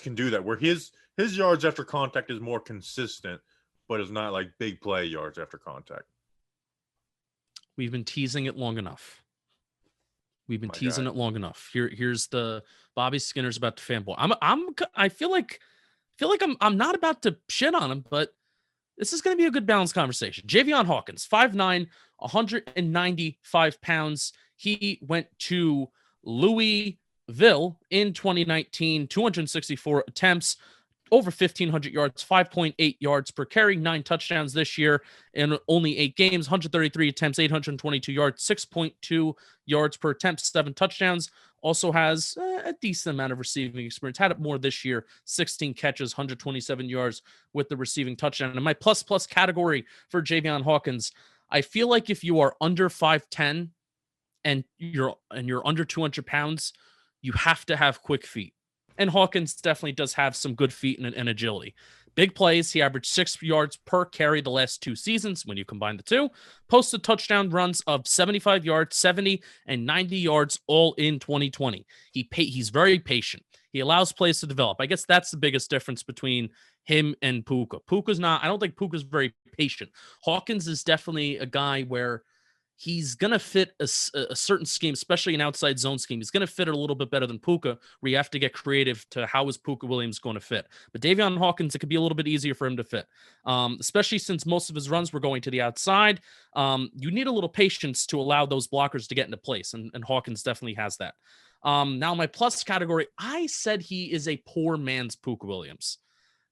can do that. Where his yards after contact is more consistent, but it's not like big play yards after contact. We've been teasing it long enough. Here's the Bobby Skinner's about to fanboy. I feel like I'm not about to shit on him, but this is going to be a good balanced conversation. Javian Hawkins, 5'9", 195 pounds. He went to Louisville in 2019, 264 attempts, over 1,500 yards, 5.8 yards per carry, 9 touchdowns this year in only 8 games, 133 attempts, 822 yards, 6.2 yards per attempt, 7 touchdowns. Also has a decent amount of receiving experience. Had it more this year, 16 catches, 127 yards with the receiving touchdown. And my plus category for Javian Hawkins, I feel like if you are under 5'10", and you're under 200 pounds, you have to have quick feet. And Hawkins definitely does have some good feet and agility. Big plays. He averaged 6 yards per carry the last 2 seasons when you combine the two. Posted touchdown runs of 75 yards, 70, and 90 yards all in 2020. He's very patient. He allows plays to develop. I guess that's the biggest difference between him and Pooka. I don't think Pooka's very patient. Hawkins is definitely a guy where he's going to fit a certain scheme, especially an outside zone scheme. He's going to fit a little bit better than Pooka, where you have to get creative to how is Pooka Williams going to fit. But Davion Hawkins, it could be a little bit easier for him to fit, especially since most of his runs were going to the outside. You need a little patience to allow those blockers to get into place, and Hawkins definitely has that. Now, my plus category, I said he is a poor man's Pooka Williams.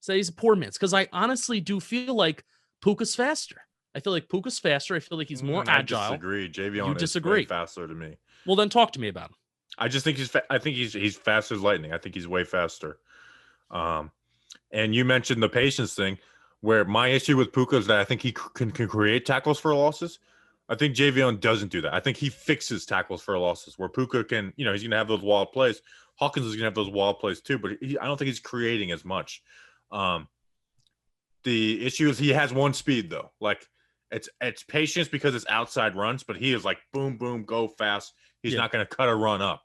So he's a poor man's because I honestly do feel like Pooka's faster. I feel like Pooka's faster. I feel like he's more agile. I disagree. Javian You disagree. Is way faster to me. Well, then talk to me about him. I just think he's fast as lightning. I think he's way faster. And you mentioned the patience thing, where my issue with Pooka is that I think he can create tackles for losses. I think Javian doesn't do that. I think he fixes tackles for losses, where Pooka can, he's going to have those wild plays. Hawkins is going to have those wild plays too, but I don't think he's creating as much. The issue is he has one speed though. Like it's patience because it's outside runs, but he is like boom, boom, go fast. He's not going to cut a run up.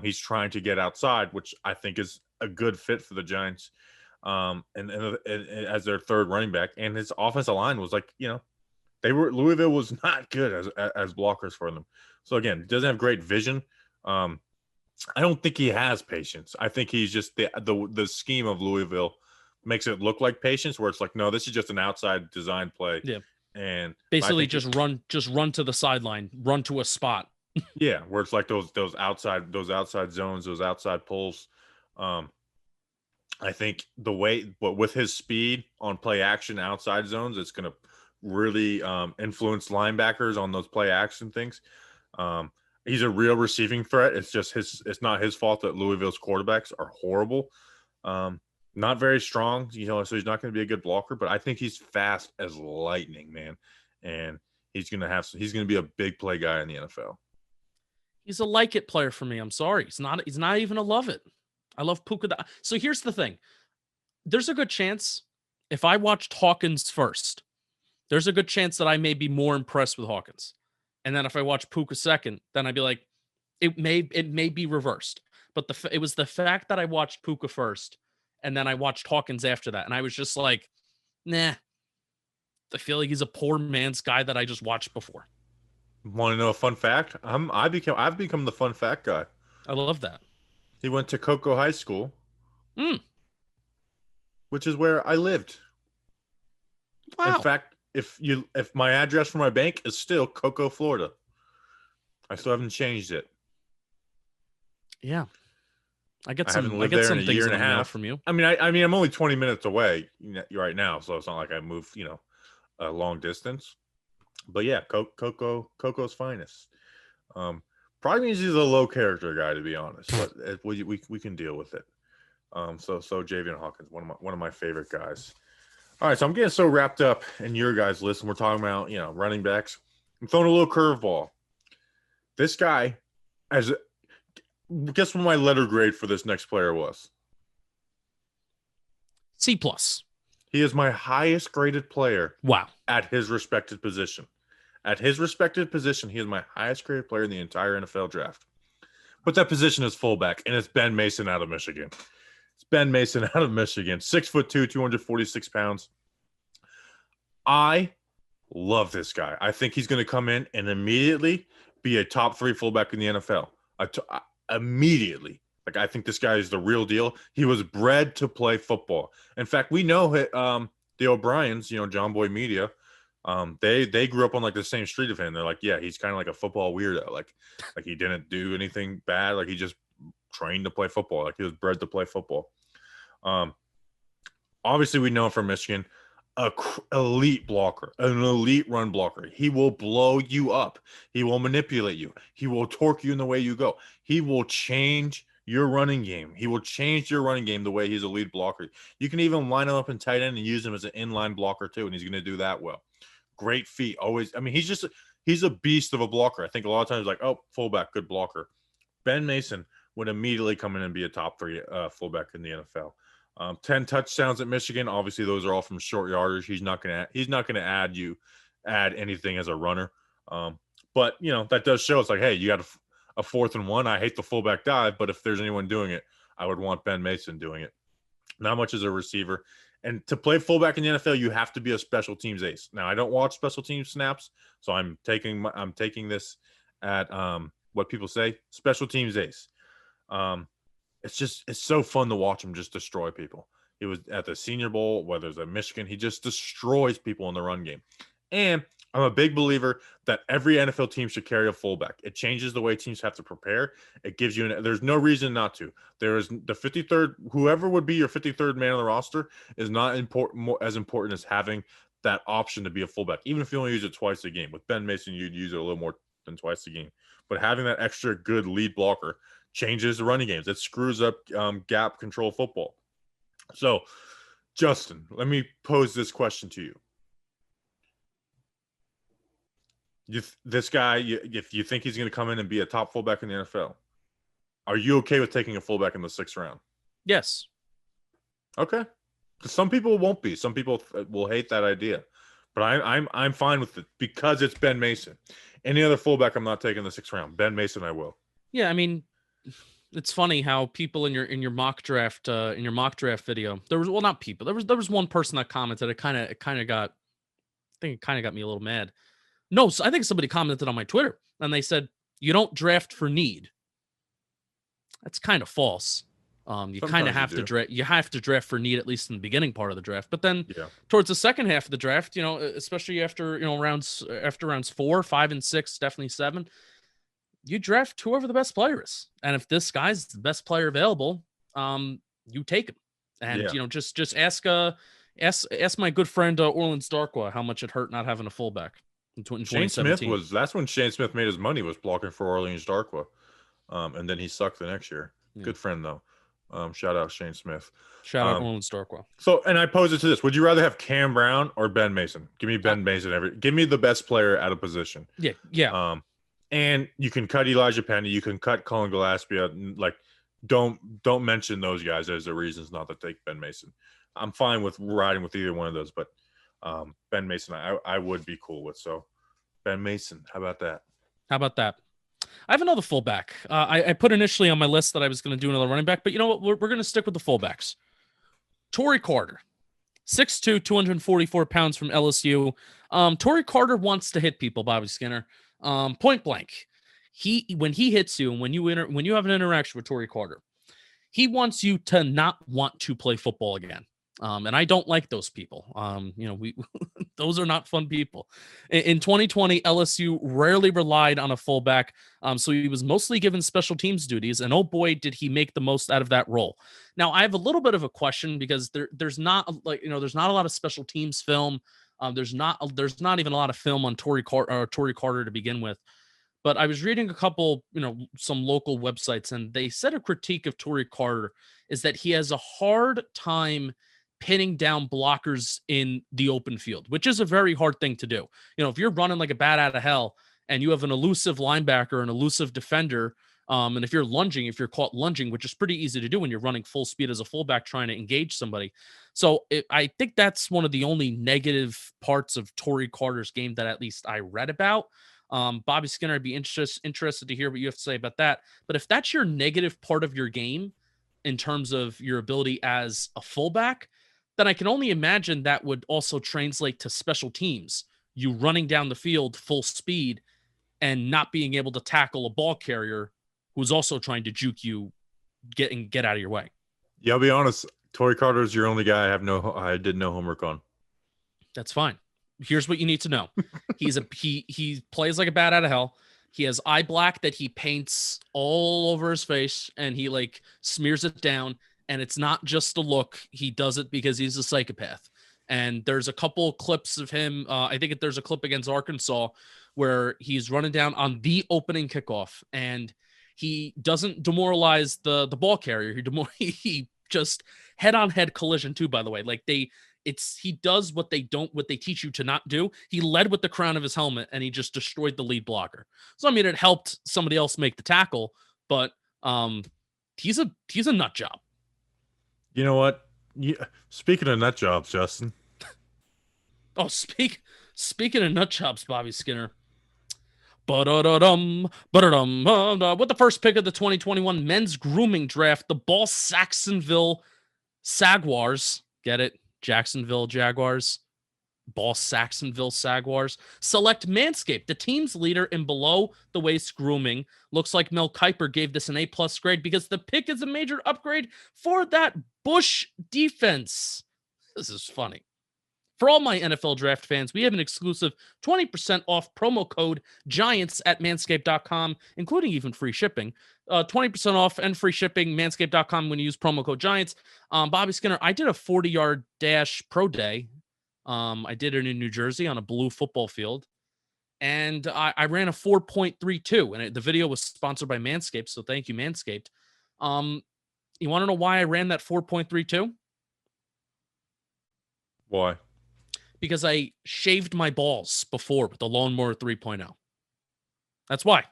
He's trying to get outside, which I think is a good fit for the Giants. And as their third running back, and his offensive line was like, Louisville was not good as blockers for them. So again, doesn't have great vision. I don't think he has patience. I think he's just the scheme of Louisville makes it look like patience, where it's like, no, this is just an outside design play. Yeah. And basically just run to the sideline, run to a spot. Yeah, where it's like those outside zones, those outside pulls. I think but with his speed on play action outside zones, it's going to really influence linebackers on those play action things. He's a real receiving threat. It's just it's not his fault that Louisville's quarterbacks are horrible. Not very strong, so he's not going to be a good blocker, but I think he's fast as lightning, man. And he's going to be a big play guy in the NFL. He's a like it player for me. I'm sorry. He's not even a love it. I love Pooka. So here's the thing. There's a good chance if I watched Hawkins first, there's a good chance that I may be more impressed with Hawkins. And then if I watch Pooka second, then I'd be like, it may be reversed. But it was the fact that I watched Pooka first and then I watched Hawkins after that. And I was just like, nah, I feel like he's a poor man's guy that I just watched before. Want to know a fun fact? I've become the fun fact guy. I love that. He went to Cocoa High School, which is where I lived. Wow. In fact, if my address for my bank is still Cocoa, Florida, I still haven't changed it. Yeah, I get some things in a half from you. I mean, I'm only 20 minutes away right now, so it's not like I moved, a long distance. But yeah, Coco's finest. Probably means he's a low character guy, to be honest, but we can deal with it. So Javian Hawkins, one of my favorite guys. All right, so I'm getting so wrapped up in your guys' list, and we're talking about running backs. I'm throwing a little curveball. This guy, guess what my letter grade for this next player was? C+. He is my highest graded player. Wow. At his respected position. At his respected position, he is my highest graded player in the entire NFL draft. But that position is fullback, and it's Ben Mason out of Michigan. It's Ben Mason out of Michigan. 6'2", 246 pounds. I love this guy. I think he's going to come in and immediately be a top 3 fullback in the NFL. Immediately. Like, I think this guy is the real deal. He was bred to play football. In fact, we know the O'Briens, John Boy Media, they grew up on like the same street of him. They're like, yeah, he's kind of like a football weirdo. Like he didn't do anything bad. Like he just trained to play football. Like he was bred to play football. Obviously we know him from Michigan, elite blocker, an elite run blocker. He will blow you up. He will manipulate you. He will torque you in the way you go. He will change your running game. He will change your running game the way he's a lead blocker. You can even line him up in tight end and use him as an inline blocker too, and he's going to do that well. Great feet. Always. I mean, he's a beast of a blocker. I think a lot of times like, oh, fullback, good blocker. Ben Mason would immediately come in and be a top 3 fullback in the NFL. 10 touchdowns at Michigan. Obviously, those are all from short yardage. He's not going to add anything as a runner. But that does show it's like, hey, you got a 4th and 1. I hate the fullback dive, but if there's anyone doing it, I would want Ben Mason doing it. not much as a receiver. And to play fullback in the NFL, you have to be a special teams ace. Now, I don't watch special teams snaps, so I'm taking this at what people say, special teams ace. It's so fun to watch him just destroy people. He was at the Senior Bowl, whether it's at Michigan, he just destroys people in the run game. And I'm a big believer that every NFL team should carry a fullback. It changes the way teams have to prepare. It gives you there's no reason not to. There is the 53rd, whoever would be your 53rd man on the roster is not as important as having that option to be a fullback. Even if you only use it twice a game. With Ben Mason, you'd use it a little more than twice a game. But having that extra good lead blocker changes the running games. It screws up gap control football. So, Justin, let me pose this question to you. This guy, if you think he's going to come in and be a top fullback in the NFL, are you okay with taking a fullback in the 6th round? Yes. Okay. Because some people won't be. Some people will hate that idea. But I'm fine with it because it's Ben Mason. Any other fullback, I'm not taking the 6th round. Ben Mason, I will. Yeah, I mean, it's funny how people in your mock draft video, there was, well, not people. There was one person that commented. It kind of got me a little mad. No, so I think somebody commented on my Twitter and they said, you don't draft for need. That's kind of false. You kind of have to draft. You have to draft for need, at least in the beginning part of the draft. But then towards the second half of the draft, especially after, rounds 4, 5, and 6, definitely 7, you draft whoever the best player is. And if this guy's the best player available, you take him. And, just ask my good friend Orleans Darkwa how much it hurt not having a fullback. Shane Smith that's when Shane Smith made his money, was blocking for Orleans Darkwa. And then he sucked the next year. Yeah. Good friend though. Shout out Shane Smith. Shout out Orleans Darkwa. So, and I pose it to this: would you rather have Cam Brown or Ben Mason? Give me Ben Mason. Give me the best player at a position. Yeah. And you can cut Elijah Penny. You can cut Colin Gillespie. Like, don't mention those guys as the reasons not to take Ben Mason. I'm fine with riding with either one of those, but Ben Mason, I would be cool with. So, Ben Mason, how about that? I have another fullback. I put initially on my list that I was going to do another running back, but you know what? We're going to stick with the fullbacks. Torrey Carter, 6'2", 244 pounds from LSU. Torrey Carter wants to hit people, Bobby Skinner. Point blank. When he hits you, and when you have an interaction with Torrey Carter, he wants you to not want to play football again. And I don't like those people. Those are not fun people. In 2020, LSU rarely relied on a fullback. So he was mostly given special teams duties, and oh boy, did he make the most out of that role. Now I have a little bit of a question because there's not a lot of special teams film. There's not even a lot of film on Torrey Carter to begin with. But I was reading a couple, some local websites, and they said a critique of Torrey Carter is that he has a hard time pinning down blockers in the open field, which is a very hard thing to do. If you're running like a bat out of hell and you have an elusive linebacker, an elusive defender, and if you're caught lunging, which is pretty easy to do when you're running full speed as a fullback trying to engage somebody. So I think that's one of the only negative parts of Torrey Carter's game that at least I read about. Bobby Skinner, I'd be interested to hear what you have to say about that. But if that's your negative part of your game in terms of your ability as a fullback, then I can only imagine that would also translate to special teams. You running down the field full speed and not being able to tackle a ball carrier who's also trying to juke you, get out of your way. Yeah, I'll be honest. Torrey Carter is your only guy I did no homework on. That's fine. Here's what you need to know. He plays like a bat out of hell. He has eye black that he paints all over his face and he like smears it down. And it's not just a look. He does it because he's a psychopath. And there's a couple clips of him. I think there's a clip against Arkansas where he's running down on the opening kickoff and he doesn't demoralize the ball carrier. He just head-on-head collision too, by the way. Like he does what they teach you to not do. He led with the crown of his helmet and he just destroyed the lead blocker. So, I mean, it helped somebody else make the tackle, but he's a nut job. You know what? Speaking of nut jobs, Justin. Oh, speaking of nut jobs, Bobby Skinner. With the first pick of the 2021 men's grooming draft, the Ball Saxonville Saguars, get it? Jacksonville Jaguars. Boss Saxonville Saguars. Select Manscaped, the team's leader in below the waist grooming. Looks like Mel Kiper gave this an A+ grade because the pick is a major upgrade for that Bush defense. This is funny. For all my NFL draft fans, we have an exclusive 20% off promo code Giants at manscaped.com, including even free shipping. 20% off and free shipping, manscaped.com when you use promo code Giants. Bobby Skinner, I did a 40-yard dash pro day. I did it in New Jersey on a blue football field, and I ran a 4.32, and the video was sponsored by Manscaped, so thank you, Manscaped. You want to know why I ran that 4.32? Why? Because I shaved my balls before with the Lawnmower 3.0. That's why.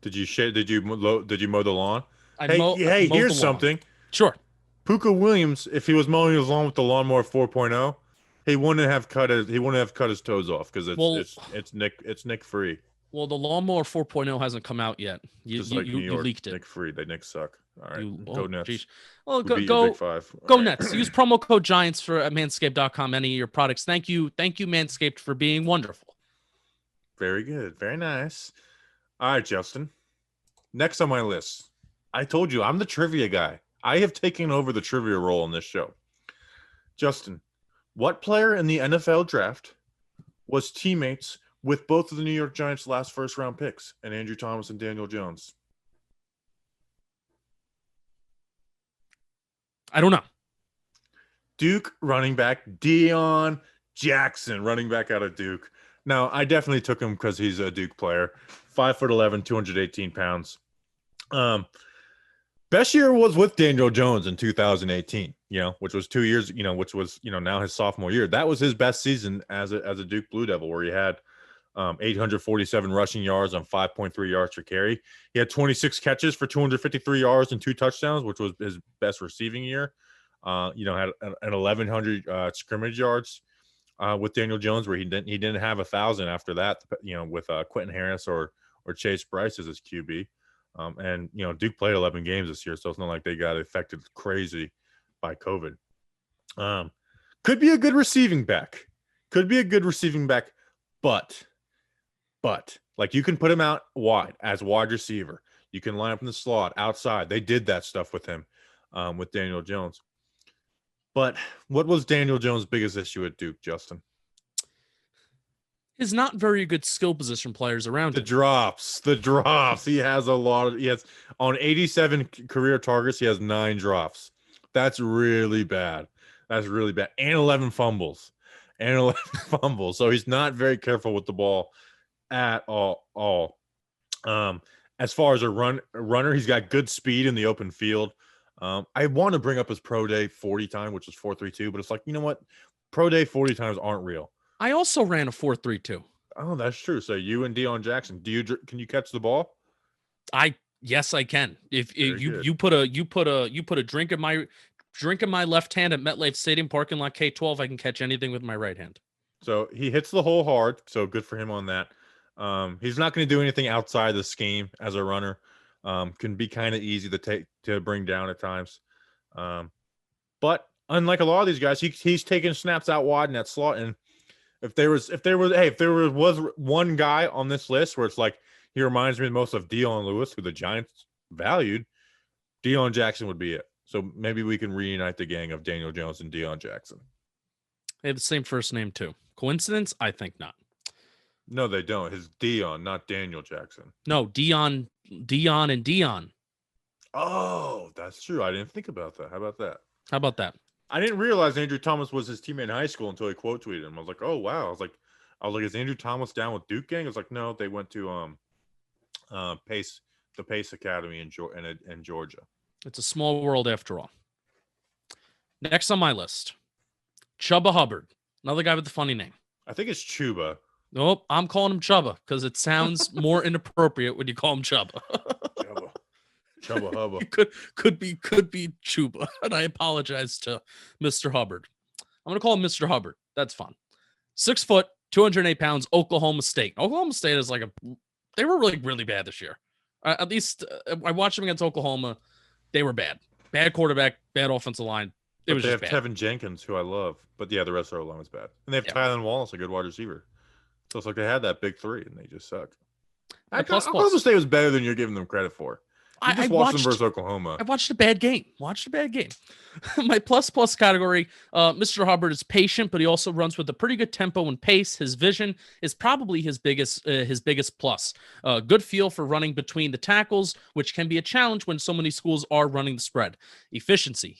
Did you shave? Did you mow the lawn? Hey, here's something. Sure. Pooka Williams, if he was mowing his lawn with the Lawnmower 4.0, he wouldn't have cut his toes off because it's nick free. Well, the Lawnmower 4.0 hasn't come out yet. You leaked it. Nick free. They Nick suck. All right, go Nets. Geez. Well, go Big Five. Go Nets. Use promo code Giants for manscaped.com. Any of your products. Thank you, Manscaped, for being wonderful. Very good. Very nice. All right, Justin. Next on my list, I told you I'm the trivia guy. I have taken over the trivia role in this show. Justin, what player in the NFL draft was teammates with both of the New York Giants' last first-round picks, and Andrew Thomas and Daniel Jones? I don't know. Duke running back Deon Jackson, running back out of Duke. Now, I definitely took him because he's a Duke player. 5'11", 218 pounds. Best year was with Daniel Jones in 2018, which was 2 years, which was, now his sophomore year. That was his best season as a Duke Blue Devil, where he had 847 rushing yards on 5.3 yards per carry. He had 26 catches for 253 yards and 2 touchdowns, which was his best receiving year. Had an 1,100 scrimmage yards with Daniel Jones, where he didn't have 1,000 after that, with Quentin Harris or Chase Bryce as his QB. And Duke played 11 games this year, so it's not like they got affected crazy by COVID. Could be a good receiving back. But like, you can put him out wide as wide receiver. You can line up in the slot outside. They did that stuff with him, with Daniel Jones. But what was Daniel Jones' biggest issue at Duke, Justin? His not very good skill position players around him. The drops. He has on 87 career targets, he has 9 drops. That's really bad. And 11 fumbles. So he's not very careful with the ball at all. As far as a runner, he's got good speed in the open field. I want to bring up his pro day 40 time, which was 4.32, but it's like, you know what? Pro day 40 times aren't real. I also ran a 4.32. Oh, that's true. So you and Deon Jackson, can you catch the ball? Yes, I can. If you put a drink in my left hand at MetLife Stadium parking lot K12, I can catch anything with my right hand. So he hits the hole hard. So good for him on that. He's not going to do anything outside the scheme as a runner. Can be kind of easy to bring down at times. But unlike a lot of these guys, he's taking snaps out wide in that slot. And if there was one guy on this list where it's like, he reminds me the most of Dion Lewis, who the Giants valued, Deon Jackson would be it. So maybe we can reunite the gang of Daniel Jones and Deon Jackson. They have the same first name too. Coincidence? I think not. No, they don't. His Deon, not Daniel Jackson. No, Deon and Deon. Oh, that's true. I didn't think about that. How about that? I didn't realize Andrew Thomas was his teammate in high school until he quote tweeted him. I was like, oh wow. I was like, is Andrew Thomas down with Duke gang? I was like, no, they went to the Pace Academy in Georgia. It's a small world after all. Next on my list, Chuba Hubbard, another guy with a funny name. I think it's Chuba. Nope, I'm calling him Chuba because it sounds more inappropriate when you call him Chuba. Chuba Hubba. Could be Chuba, and I apologize to Mr. Hubbard. I'm gonna call him Mr. Hubbard. That's fun. 6 foot, 208 pounds. Oklahoma State. Oklahoma State is they were really, really bad this year. At least I watched them against Oklahoma. They were bad. Bad quarterback, bad offensive line. It was They just have bad. Tevin Jenkins, who I love, but yeah, the rest of our line was bad. And they have Yeah. Tylen Wallace, a good wide receiver. So it's like they had that big three, and they just suck. My plus plus. Oklahoma State was better than you're giving them credit for. You just watched them versus Oklahoma. I watched a bad game. My plus category, Mr. Hubbard is patient, but he also runs with a pretty good tempo and pace. His vision is probably his biggest plus. Good feel for running between the tackles, which can be a challenge when so many schools are running the spread. Efficiency.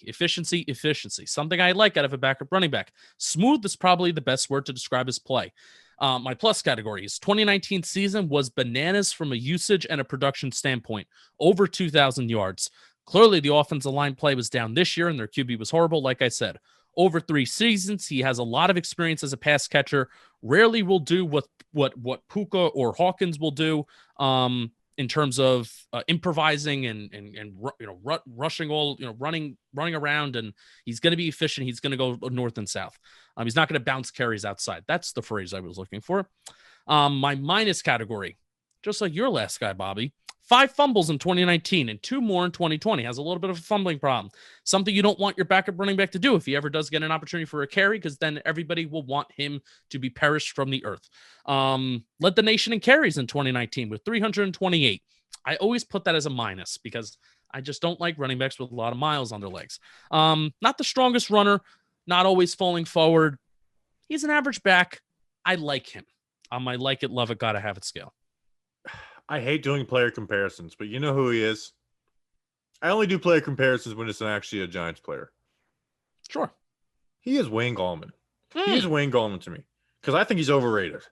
Something I like out of a backup running back. Smooth is probably the best word to describe his play. My plus category is 2019 season was bananas from a usage and a production standpoint. Over 2,000 yards. Clearly, the offensive line play was down this year, and their QB was horrible, like I said. Over 3 seasons, he has a lot of experience as a pass catcher. Rarely will do what Pooka or Hawkins will do in terms of improvising and rushing all, running around, and he's going to be efficient. He's going to go north and south. He's not going to bounce carries outside. That's the phrase I was looking for. My minus category, just like your last guy, Bobby, 5 fumbles in 2019 and 2 more in 2020. Has a little bit of a fumbling problem. Something you don't want your backup running back to do if he ever does get an opportunity for a carry, because then everybody will want him to be perished from the earth. Led the nation in carries in 2019 with 328. I always put that as a minus because I just don't like running backs with a lot of miles on their legs. Not the strongest runner, not always falling forward. He's an average back. I like him. On my like it, love it, gotta have it scale. I hate doing player comparisons, but you know who he is? I only do player comparisons when it's actually a Giants player. Sure. He is Wayne Gallman. He is Wayne Gallman to me because I think he's overrated.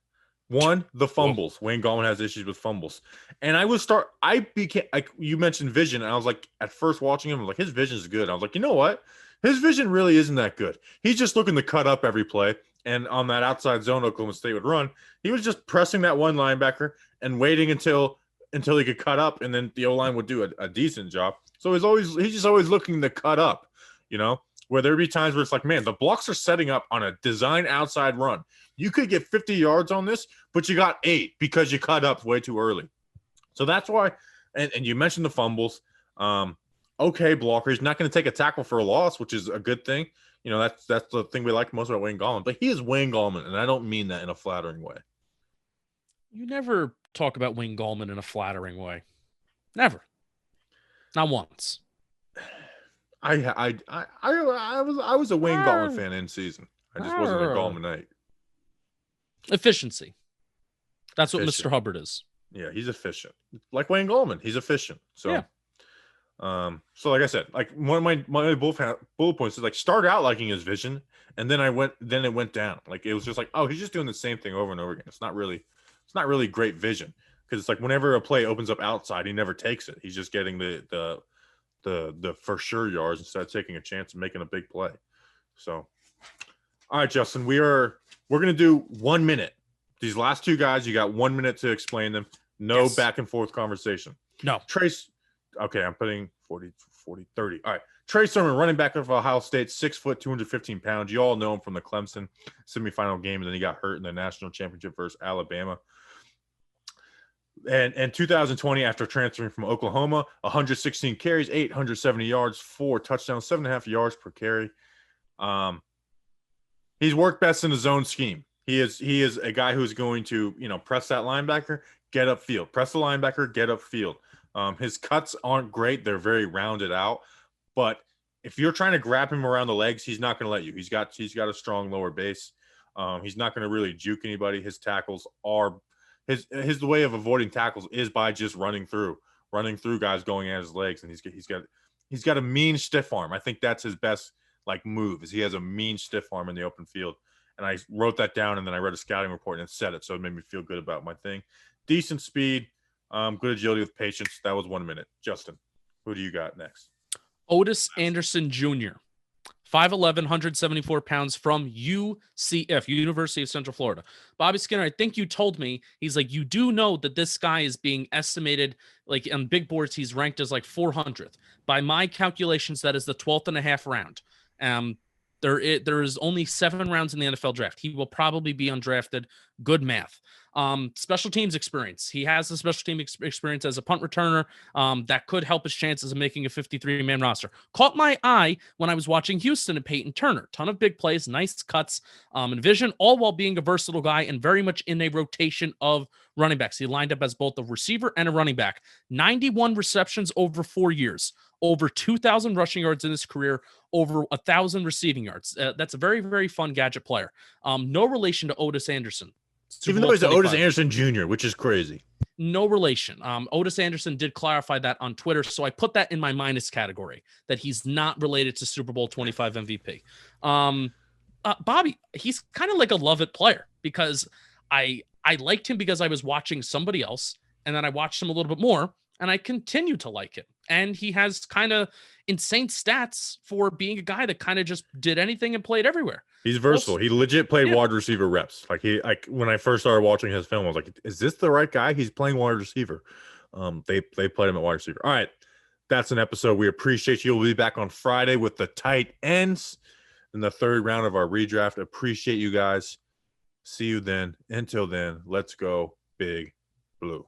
One, the fumbles. Wayne Gallman has issues with fumbles. And you mentioned vision, and I was like, at first watching him, I was like, his vision is good. I was like, you know what? His vision really isn't that good. He's just looking to cut up every play. And on that outside zone Oklahoma State would run, he was just pressing that one linebacker and waiting until he could cut up, and then the O-line would do a decent job. So he's just always looking to cut up, where there'd be times where it's like, man, the blocks are setting up on a design outside run. You could get 50 yards on this, but you got 8 because you cut up way too early. So that's why, and you mentioned the fumbles. Okay, blocker. He's not going to take a tackle for a loss, which is a good thing. That's the thing we like most about Wayne Gallman. But he is Wayne Gallman, and I don't mean that in a flattering way. You never talk about Wayne Gallman in a flattering way. Never. Not once. I was a Wayne Gallman fan in season. I just wasn't a Gallmanite. Efficiency. That's what Mr. Hubbard is. Yeah, he's efficient. Like Wayne Gallman, he's efficient. So, yeah. So like I said, like one of my bullet points is like start out liking his vision, and then it went down. Like it was just like, oh, he's just doing the same thing over and over again. It's not really great vision, because it's like whenever a play opens up outside, he never takes it. He's just getting the for sure yards instead of taking a chance and making a big play. So, all right, Justin, we're gonna do 1 minute. These last 2 guys, you got 1 minute to explain them. No back and forth conversation. No. Trace. Okay, I'm putting 40, 30. All right. Trey Sermon, running back of Ohio State, 6 foot, 215 pounds. You all know him from the Clemson semifinal game, and then he got hurt in the national championship versus Alabama. And 2020, after transferring from Oklahoma, 116 carries, 870 yards, 4 touchdowns, 7.5 yards per carry. He's worked best in the zone scheme. He is a guy who's going to, press that linebacker, get upfield. Press the linebacker, get upfield. His cuts aren't great. They're very rounded out. But if you're trying to grab him around the legs, he's not going to let you. He's got a strong lower base. He's not going to really juke anybody. His tackles are his way of avoiding tackles is by just running through guys going at his legs, and he's got a mean stiff arm. I think that's his best move, is he has a mean stiff arm in the open field. And I wrote that down, and then I read a scouting report and it said it, so it made me feel good about my thing. Decent speed, good agility with patience. That was 1 minute. Justin, who do you got next? Otis Anderson Jr., 5'11", 174 pounds from UCF, University of Central Florida. Bobby Skinner, I think you told me, he's like, you do know that this guy is being estimated, on big boards, he's ranked as 400th. By my calculations, that is the 12th and a half round. There is only 7 rounds in the NFL draft. He will probably be undrafted. Good math. Special teams experience. He has the special team experience as a punt returner that could help his chances of making a 53-man roster. Caught my eye when I was watching Houston and Peyton Turner. Ton of big plays, nice cuts, and vision, all while being a versatile guy and very much in a rotation of running backs. He lined up as both a receiver and a running back. 91 receptions over 4 years, over 2,000 rushing yards in his career, over 1,000 receiving yards. That's a very, very fun gadget player. No relation to Otis Anderson. Even though he's Otis Anderson Jr., which is crazy. No relation. Otis Anderson did clarify that on Twitter, so I put that in my minus category, that he's not related to Super Bowl 25 MVP. Bobby, he's kind of like a love-it player because I liked him because I was watching somebody else, and then I watched him a little bit more, and I continue to like him. And he has kind of insane stats for being a guy that kind of just did anything and played everywhere. He's versatile. He legit played wide receiver reps. Like when I first started watching his film, I was like, is this the right guy? He's playing wide receiver. They played him at wide receiver. All right. That's an episode. We appreciate you. We'll be back on Friday with the tight ends in the third round of our redraft. Appreciate you guys. See you then. Until then, let's go Big Blue.